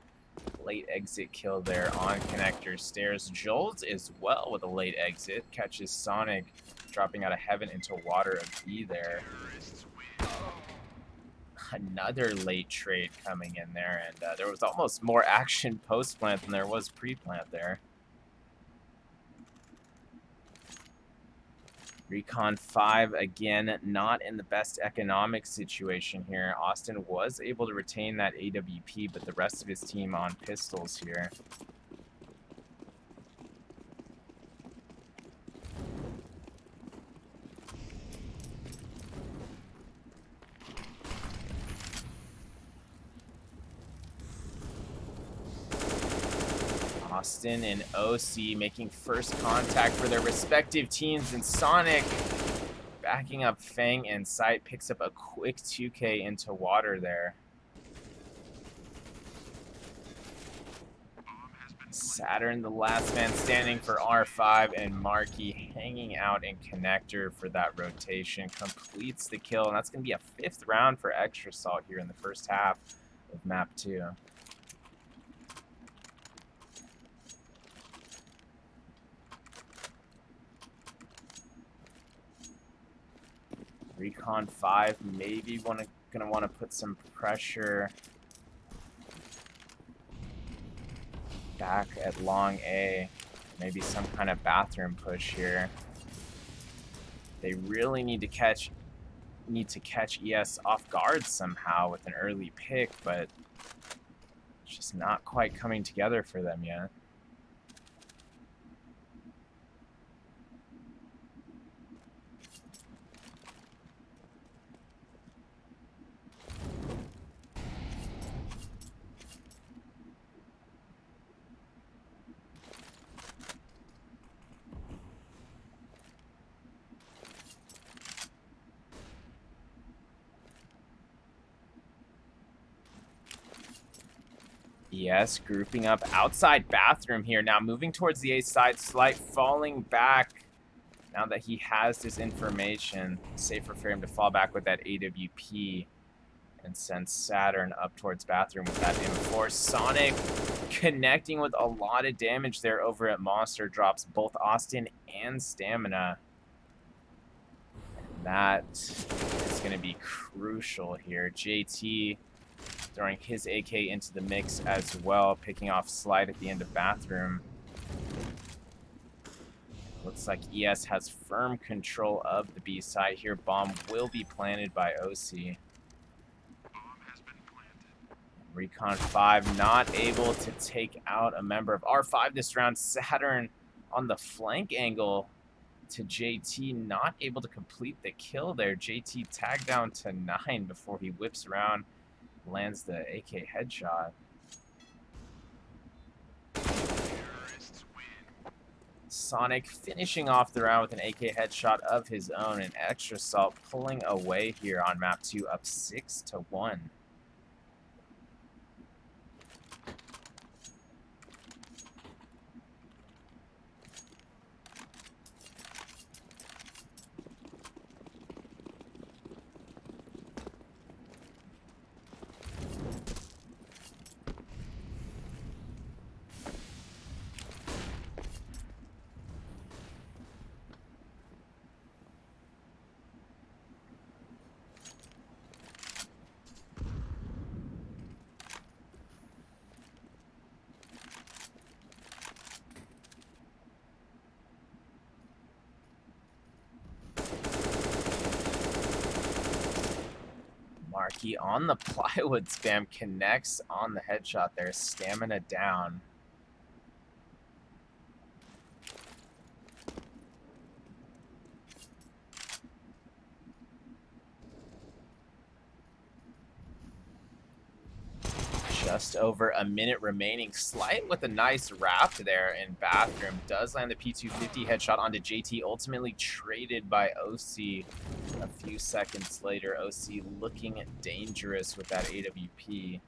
late exit kill there on connector stairs. Joel's as well with a late exit. Catches Sonic dropping out of heaven into water of B there. Another late trade coming in there, and there was almost more action post-plant than there was pre-plant there. Recon 5, again, not in the best economic situation here. Austin was able to retain that AWP, but the rest of his team on pistols here. Austin and OC making first contact for their respective teams, and Sonic backing up Fang and Sight picks up a quick 2K into water there. Saturn, the last man standing for R5, and Markey hanging out in connector for that rotation, completes the kill, and that's going to be a 5th round for Extra Salt here in the first half of map 2. Recon 5 maybe gonna want to put some pressure back at long A. Maybe some kind of bathroom push here. They really need to catch ES off guard somehow with an early pick, but it's just not quite coming together for them yet. Yes, grouping up outside bathroom here. Now moving towards the A side, Slight falling back. Now that he has this information, safer for him to fall back with that AWP and send Saturn up towards bathroom with that M4. Sonic connecting with a lot of damage there over at Monster. Drops both Austin and Stamina. That is going to be crucial here. JT throwing his AK into the mix as well, picking off Slide at the end of Bathroom. Looks like ES has firm control of the B side here. Bomb will be planted by OC. Recon 5 not able to take out a member of R5 this round. Saturn on the flank angle to JT, not able to complete the kill there. JT tagged down to 9 before he whips around, lands the AK headshot. Sonic finishing off the round with an AK headshot of his own, and Extra Salt pulling away here on map 2, up 6-1. Markey on the plywood spam, connects on the headshot there. Stamina down. Just over a minute remaining. Slight with a nice wrap there in Bathroom. Does land the P250 headshot onto JT. Ultimately traded by OC a few seconds later. OC looking dangerous with that AWP.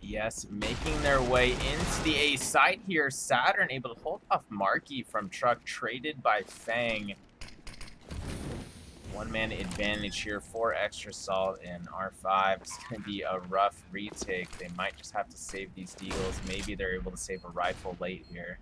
Yes, making their way into the A site here. Saturn able to hold off Markey from Truck. Traded by Fang. One-man advantage here for Extra Salt in R5. It's going to be a rough retake. They might just have to save these deagles. Maybe they're able to save a rifle late here.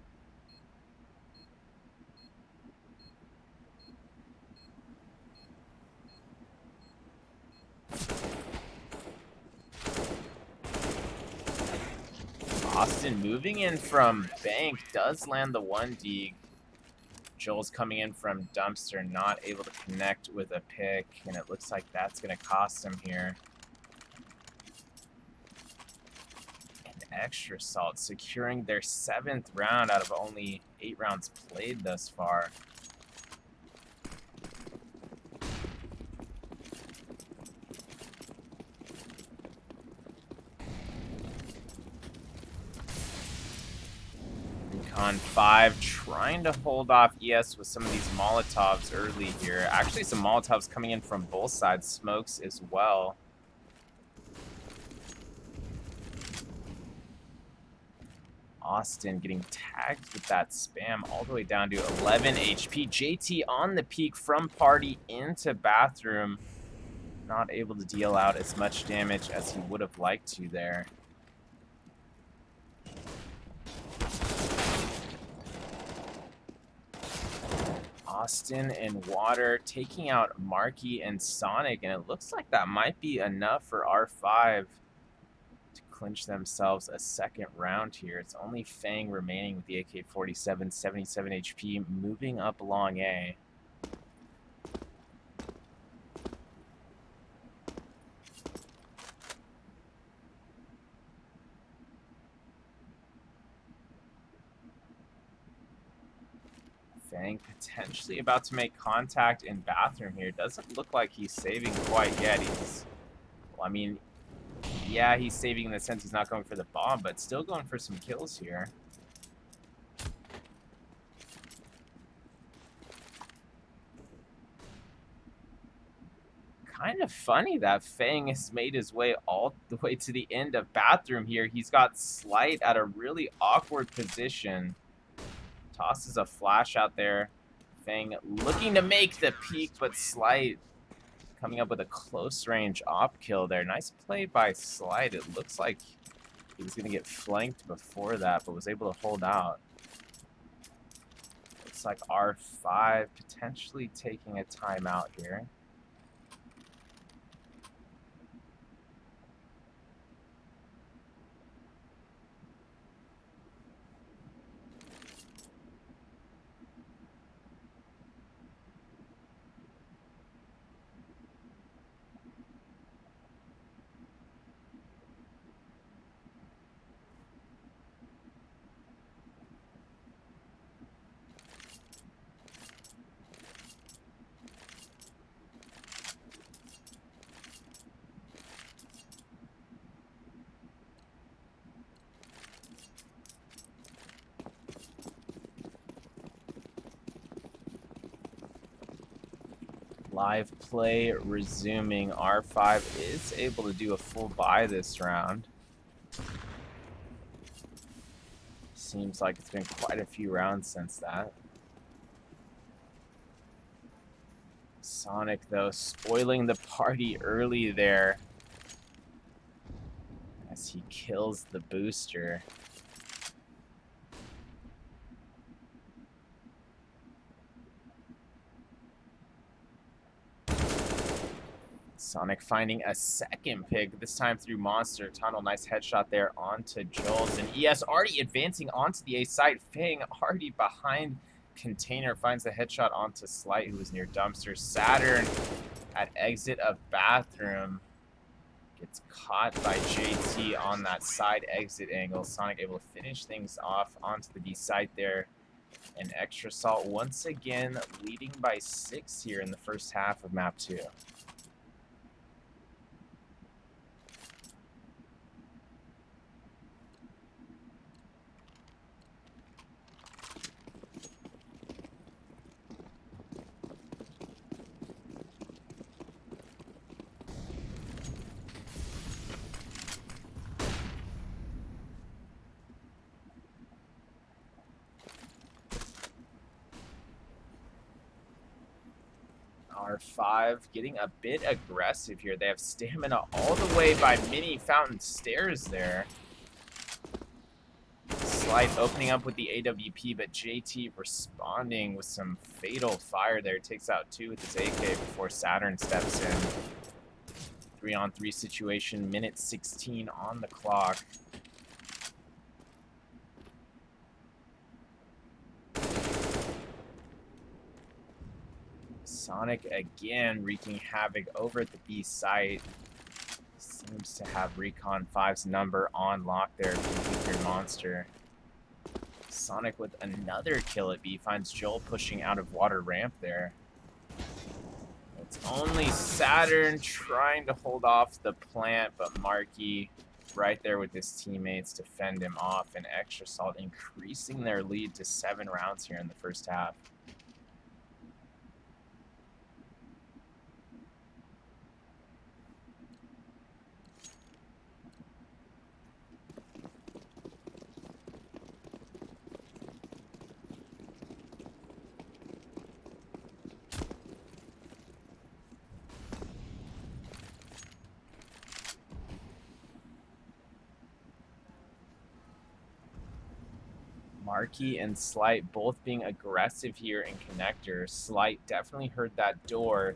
Austin moving in from Bank does land the one deag. Joel's coming in from Dumpster, not able to connect with a pick, and it looks like that's going to cost him here. And Extra Salt securing their 7th round out of only 8 rounds played thus far. Recon 5 trying to hold off ES with some of these Molotovs early here. Actually, some Molotovs coming in from both sides. Smokes as well. Austin getting tagged with that spam all the way down to 11 HP. JT on the peak from Party into Bathroom. Not able to deal out as much damage as he would have liked to there. Austin and Water taking out Markey and Sonic, and it looks like that might be enough for R5 to clinch themselves a 2nd round here. It's only Fang remaining with the AK-47, 77 HP, moving up along A. Fang potentially about to make contact in Bathroom here. Doesn't look like he's saving quite yet. Well, I mean, yeah, he's saving in the sense he's not going for the bomb, but still going for some kills here. Kind of funny that Fang has made his way all the way to the end of Bathroom here. He's got Slight at a really awkward position. Tosses a flash out there. Fang looking to make the peak, but Slight coming up with a close range op kill there. Nice play by Slight. It looks like he was going to get flanked before that, but was able to hold out. Looks like R5 potentially taking a timeout here. Live play resuming. R5 is able to do a full buy this round. Seems like it's been quite a few rounds since that. Sonic, though, spoiling the party early there as he kills the booster. Sonic finding a second pick, this time through Monster Tunnel. Nice headshot there onto Jules. And ES already advancing onto the A site. Fang already behind Container. Finds the headshot onto Slight, who was near Dumpster. Saturn at exit of Bathroom. Gets caught by JT on that side exit angle. Sonic able to finish things off onto the B site there. And Extra Salt once again leading by 6 here in the first half of map 2. R5 getting a bit aggressive here. They have stamina all the way by Mini Fountain Stairs there. Slight opening up with the AWP, but JT responding with some fatal fire there. Takes out 2 with his AK before Saturn steps in. 3-on-3 situation, minute 16 on the clock. Sonic again wreaking havoc over at the B site. Seems to have Recon 5's number on lock there through Monster. Sonic with another kill at B. Finds Joel pushing out of water ramp there. It's only Saturn trying to hold off the plant, but Marky right there with his teammates to fend him off. And Extra Salt increasing their lead to 7 rounds here in the first half. Marky and Slight both being aggressive here in connector. Slight definitely heard that door.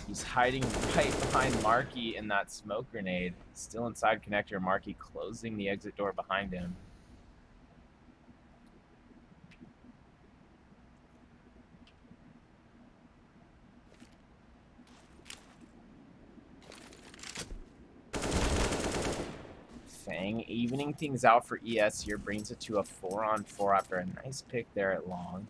He's hiding right behind Marky in that smoke grenade. Still inside connector. Marky closing the exit door behind him. Fang evening things out for ES here, brings it to a 4-on-4 after a nice pick there at long.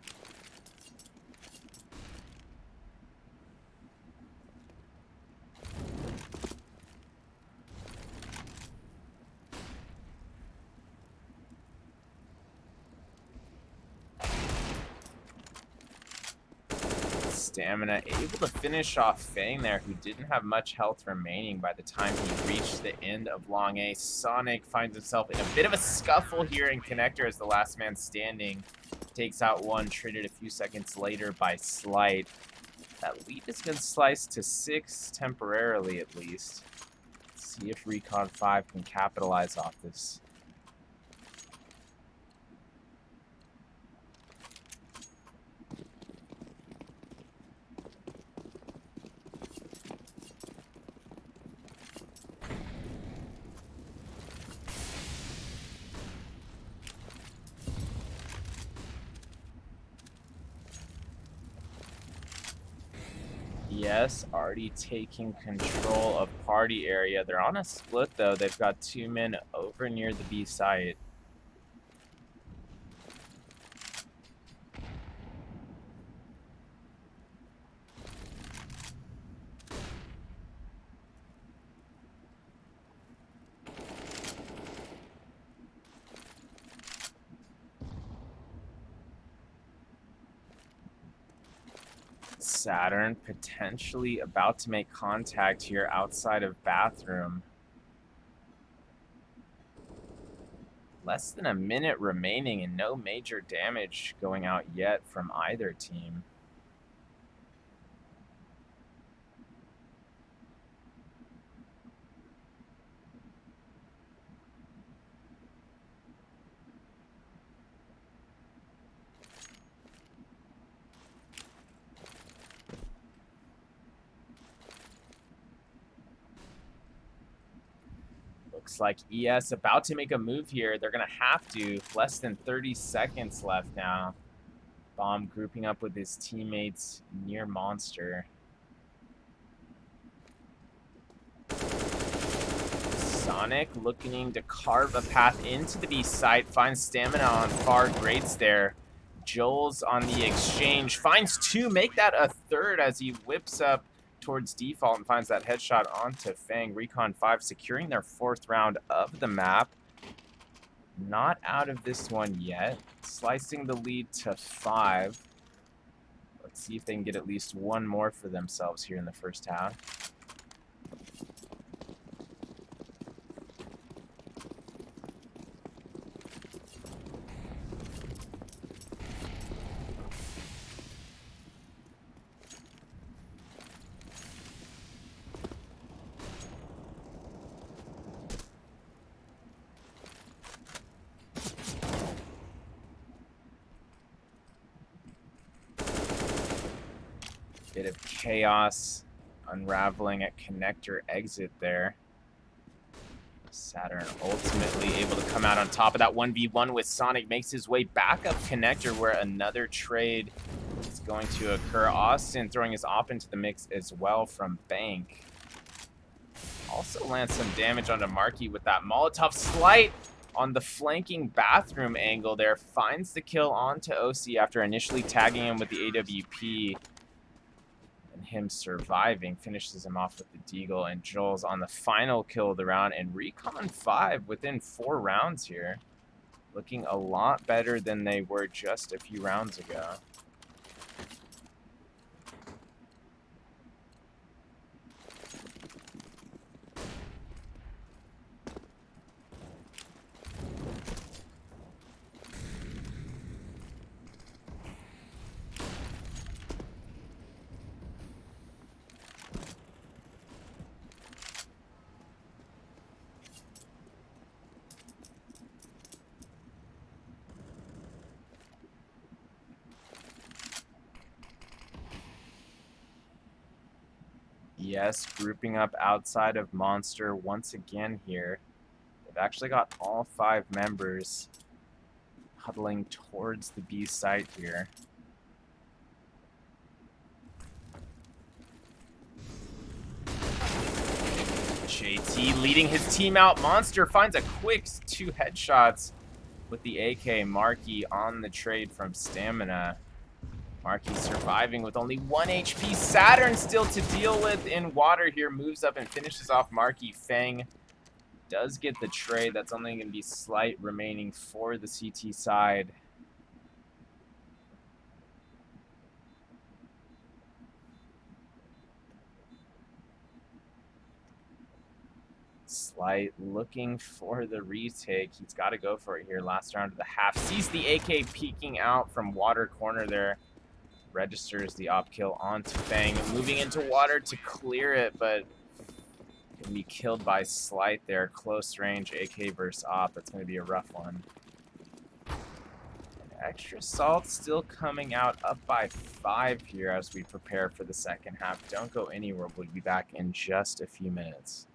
Stamina able to finish off Fang there, who didn't have much health remaining by the time he reached the end of long A. Sonic finds himself in a bit of a scuffle here in connector as the last man standing takes out one, traded a few seconds later by Slight. That lead has been sliced to 6 temporarily at least. Let's see if Recon 5 can capitalize off this. ES already taking control of party area. They're on a split, though. They've got 2 men over near the B site. Saturn potentially about to make contact here outside of bathroom. Less than a minute remaining and no major damage going out yet from either team. Looks like ES about to make a move here. They're going to have to. Less than 30 seconds left now. Bomb grouping up with his teammates near Monster. Sonic looking to carve a path into the B site. Finds stamina on far greats there. Joel's on the exchange. Finds 2. Make that a 3rd as he whips up towards default and finds that headshot onto Fang. Recon 5 securing their 4th round of the map. Not out of this one yet. Slicing the lead to 5. Let's see if they can get at least one more for themselves here in the first half. Bit of chaos unraveling at connector exit there. Saturn ultimately able to come out on top of that 1v1 with Sonic. Makes his way back up connector where another trade is going to occur. Austin throwing his op into the mix as well from Bank. Also lands some damage onto Markey with that Molotov slight on the flanking bathroom angle there. Finds the kill onto OC after initially tagging him with the AWP. And him surviving finishes him off with the Deagle, and Joel's on the final kill of the round, and Recon 5 within 4 rounds here. Looking a lot better than they were just a few rounds ago. Yes, grouping up outside of Monster once again here. They've actually got all 5 members huddling towards the B site here. JT leading his team out. Monster finds a quick 2 headshots with the AK. Markey on the trade from Stamina. Markey surviving with only 1 HP. Saturn still to deal with in water here. Moves up and finishes off Markey. Fang does get the trade. That's only going to be slight remaining for the CT side. Slight looking for the retake. He's got to go for it here. Last round of the half. Sees the AK peeking out from water corner there. Registers the op kill onto Fang. Moving into water to clear it, but can be killed by Slight there. Close range AK versus op. That's going to be a rough one. And extra salt still coming out up by 5 here as we prepare for the second half. Don't go anywhere. We'll be back in just a few minutes.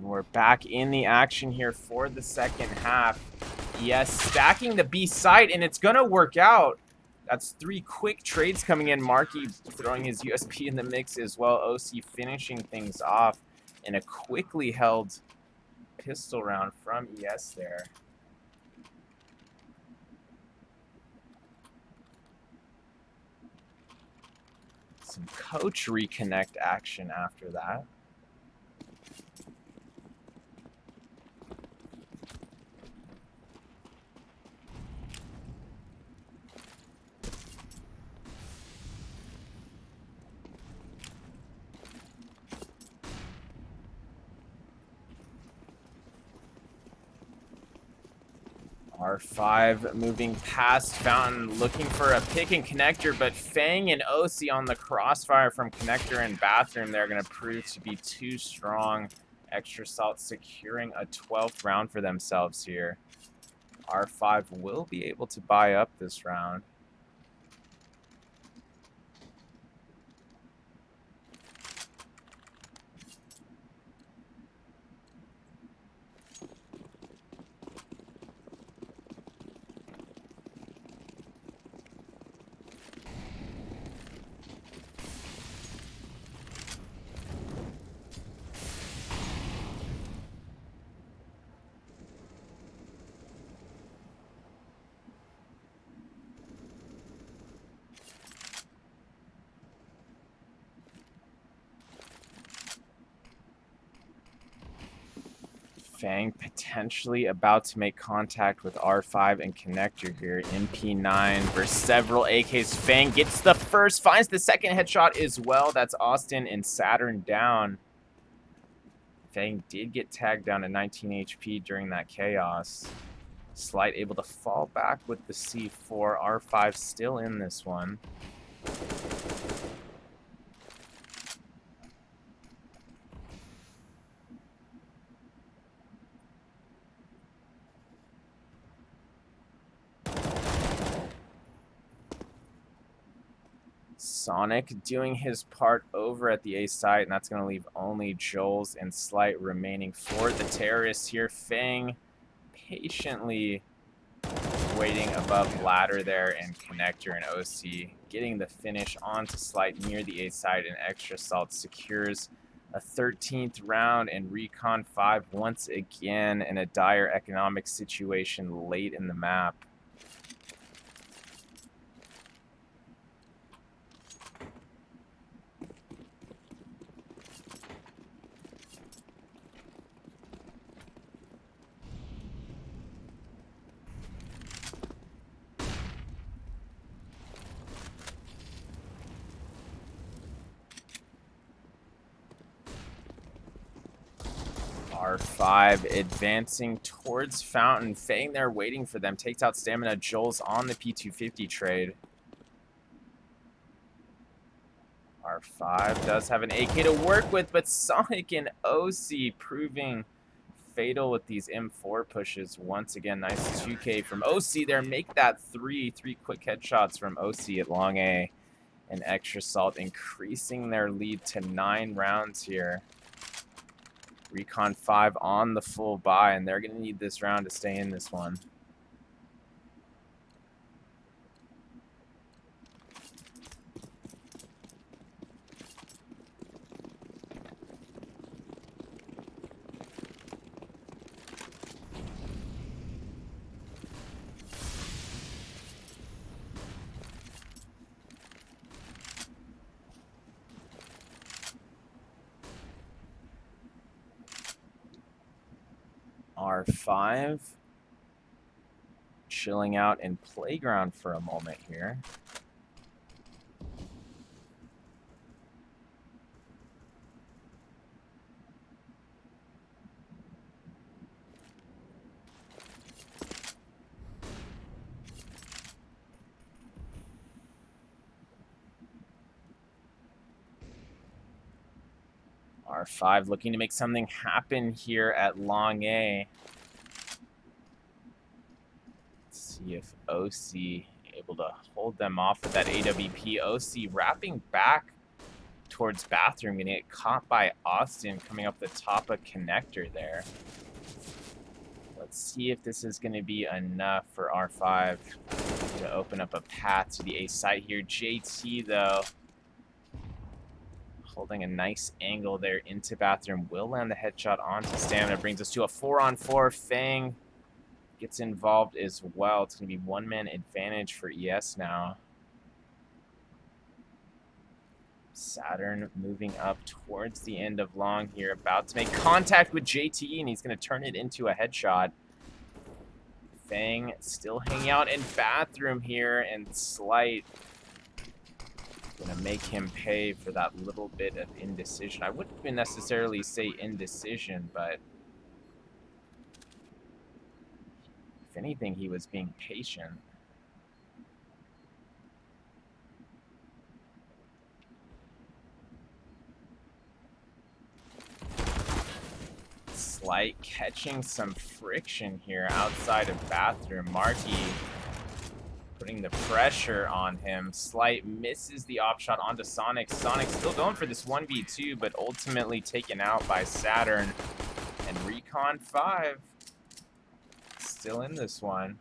We're back in the action here for the second half. Yes, stacking the B site, and it's going to work out. That's 3 quick trades coming in. Marky throwing his USP in the mix as well. OC finishing things off in a quickly held pistol round from ES there. Some coach reconnect action after that. R5 moving past Fountain, looking for a pick and connector, but Fang and OC on the crossfire from connector and bathroom. They're going to prove to be too strong. Extra Salt securing a 12th round for themselves here. R5 will be able to buy up this round. Fang potentially about to make contact with R5 and connector here. MP9 versus several AKs. Fang gets the first, finds the second headshot as well. That's Austin and Saturn down. Fang did get tagged down to 19 HP during that chaos. Slight able to fall back with the C4. R5 still in this one. Sonic doing his part over at the A site, and that's going to leave only Joel's and Slight remaining for the terrorists here. Fang patiently waiting above ladder there, and connector and OC getting the finish onto Slight near the A site, and Extra Salt secures a 13th round, and Recon 5 once again in a dire economic situation late in the map. R5 advancing towards Fountain. Fang there waiting for them. Takes out Stamina. Joel's on the P250 trade. R5 does have an AK to work with, but Sonic and OC proving fatal with these M4 pushes. Once again, nice 2K from OC there. Make that three quick headshots from OC at long A. And Extra Salt increasing their lead to 9 rounds here. Recon 5 on the full buy, and they're going to need this round to stay in this one. R5 chilling out in playground for a moment here. R5 looking to make something happen here at long A. Let's see if OC able to hold them off with that AWP. OC wrapping back towards bathroom, gonna get caught by Austin coming up the top of connector there. Let's see if this is going to be enough for R5 to open up a path to the A site here. JT, though, holding a nice angle there into bathroom. Will land the headshot onto Stamina. Brings us to a 4-on-4. Fang gets involved as well. It's going to be one-man advantage for ES now. Saturn moving up towards the end of long here, about to make contact with JT, and he's going to turn it into a headshot. Fang still hanging out in bathroom here, and Slight going to make him pay for that little bit of indecision. I wouldn't even necessarily say indecision, but if anything, he was being patient. Slight catching some friction here outside of bathroom. Marky putting the pressure on him. Slight misses the op shot onto Sonic. Sonic still going for this 1v2, but ultimately taken out by Saturn. And Recon 5 still in this one.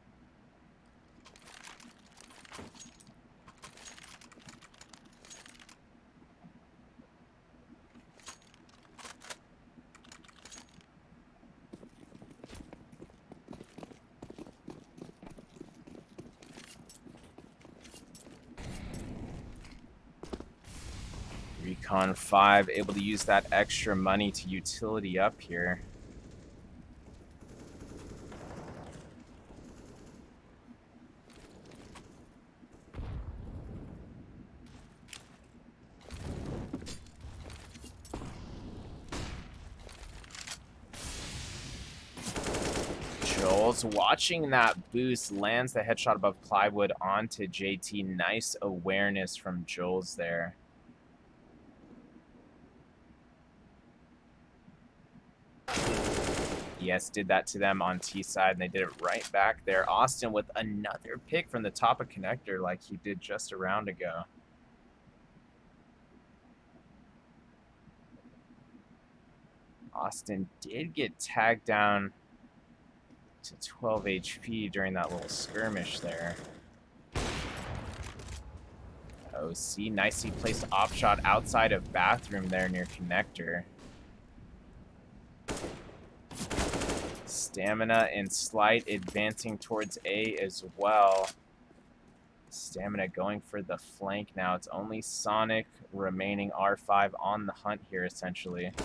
Recon 5 able to use that extra money to utility up here. Joel's watching that boost, lands the headshot above plywood onto JT. Nice awareness from Joel's there. Yes, did that to them on T side, and they did it right back there. Austin with another pick from the top of connector like he did just a round ago. Austin did get tagged down to 12 HP during that little skirmish there. OC, nicely placed op shot outside of bathroom there near connector. Stamina and Slight advancing towards A as well. Stamina going for the flank now. It's only Sonic remaining. R5 on the hunt here, essentially. And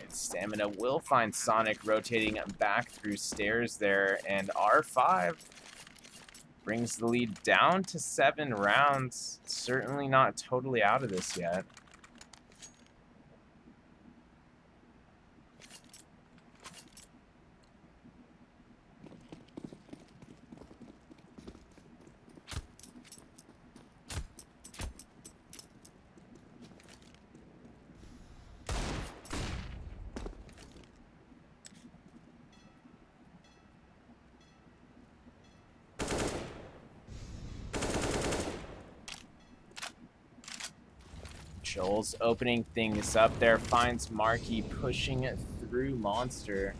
Stamina will find Sonic rotating back through stairs there, and R5 brings the lead down to 7 rounds. Certainly not totally out of this yet. Joel's opening things up there, finds Marky pushing it through Monster.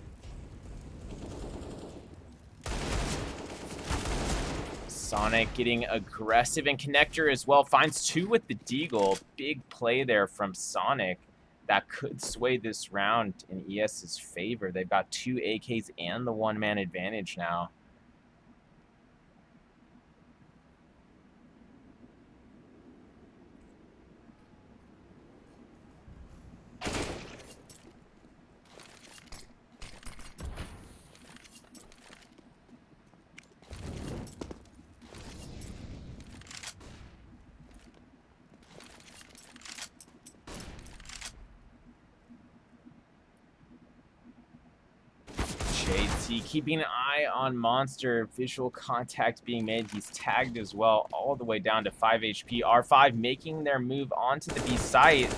Sonic getting aggressive, and connector as well, finds 2 with the deagle. Big play there from Sonic that could sway this round in ES's favor. They've got 2 AKs and the one-man advantage now. JT keeping an eye on Monster. Visual contact being made. He's tagged as well, all the way down to 5 HP. R5 making their move onto the B site.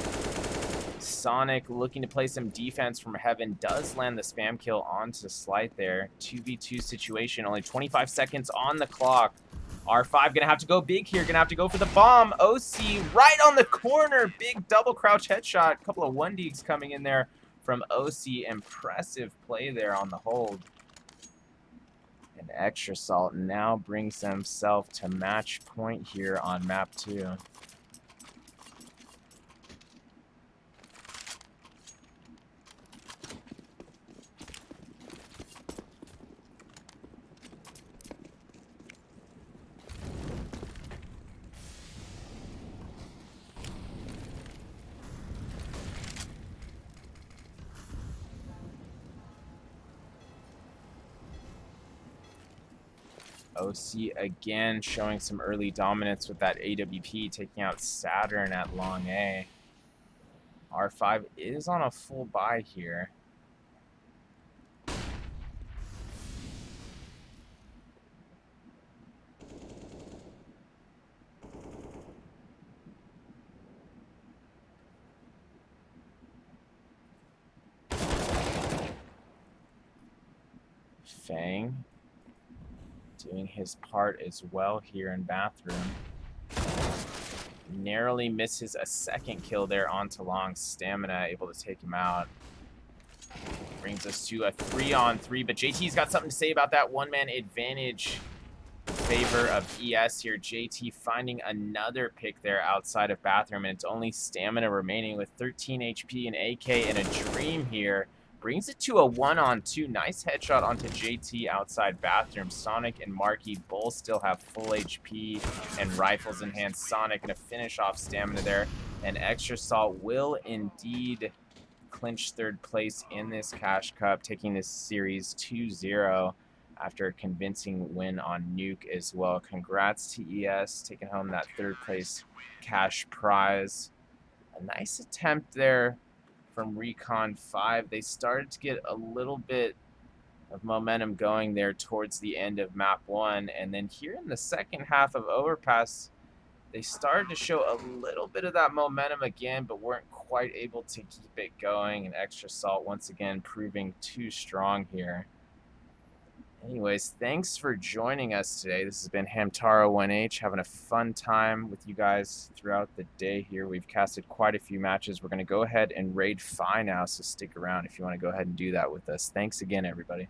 Sonic looking to play some defense from heaven. Does land the spam kill onto Slight there. 2v2 situation. Only 25 seconds on the clock. R5 gonna have to go big here, gonna have to go for the bomb. OC right on the corner, big double crouch headshot. A couple of 1Ds coming in there from OC. Impressive play there on the hold. And Extra Salt now brings himself to match point here on map 2. OC again showing some early dominance with that AWP, taking out Saturn at long A. R5 is on a full buy here. Fang doing his part as well here in bathroom. Narrowly misses a second kill there onto long. Stamina able to take him out. Brings us to a 3-on-3, but JT's got something to say about that one-man advantage in favor of ES here. JT finding another pick there outside of bathroom, and it's only Stamina remaining with 13 HP and AK and a dream here. Brings it to a 1-on-2. Nice headshot onto JT outside bathroom. Sonic and Marky both still have full HP and rifles in hand. Sonic gonna finish off Stamina there. And Extra Salt will indeed clinch third place in this Cash Cup, taking this series 2-0 after a convincing win on Nuke as well. Congrats to ES, taking home that third place cash prize. A nice attempt there from Recon 5. They started to get a little bit of momentum going there towards the end of map 1, and then here in the second half of Overpass, they started to show a little bit of that momentum again, but weren't quite able to keep it going, and Extra Salt once again proving too strong here. Anyways, thanks for joining us today. This has been Hamtaro1H, having a fun time with you guys throughout the day here. We've casted quite a few matches. We're going to go ahead and raid Phi now, so stick around if you want to go ahead and do that with us. Thanks again, everybody.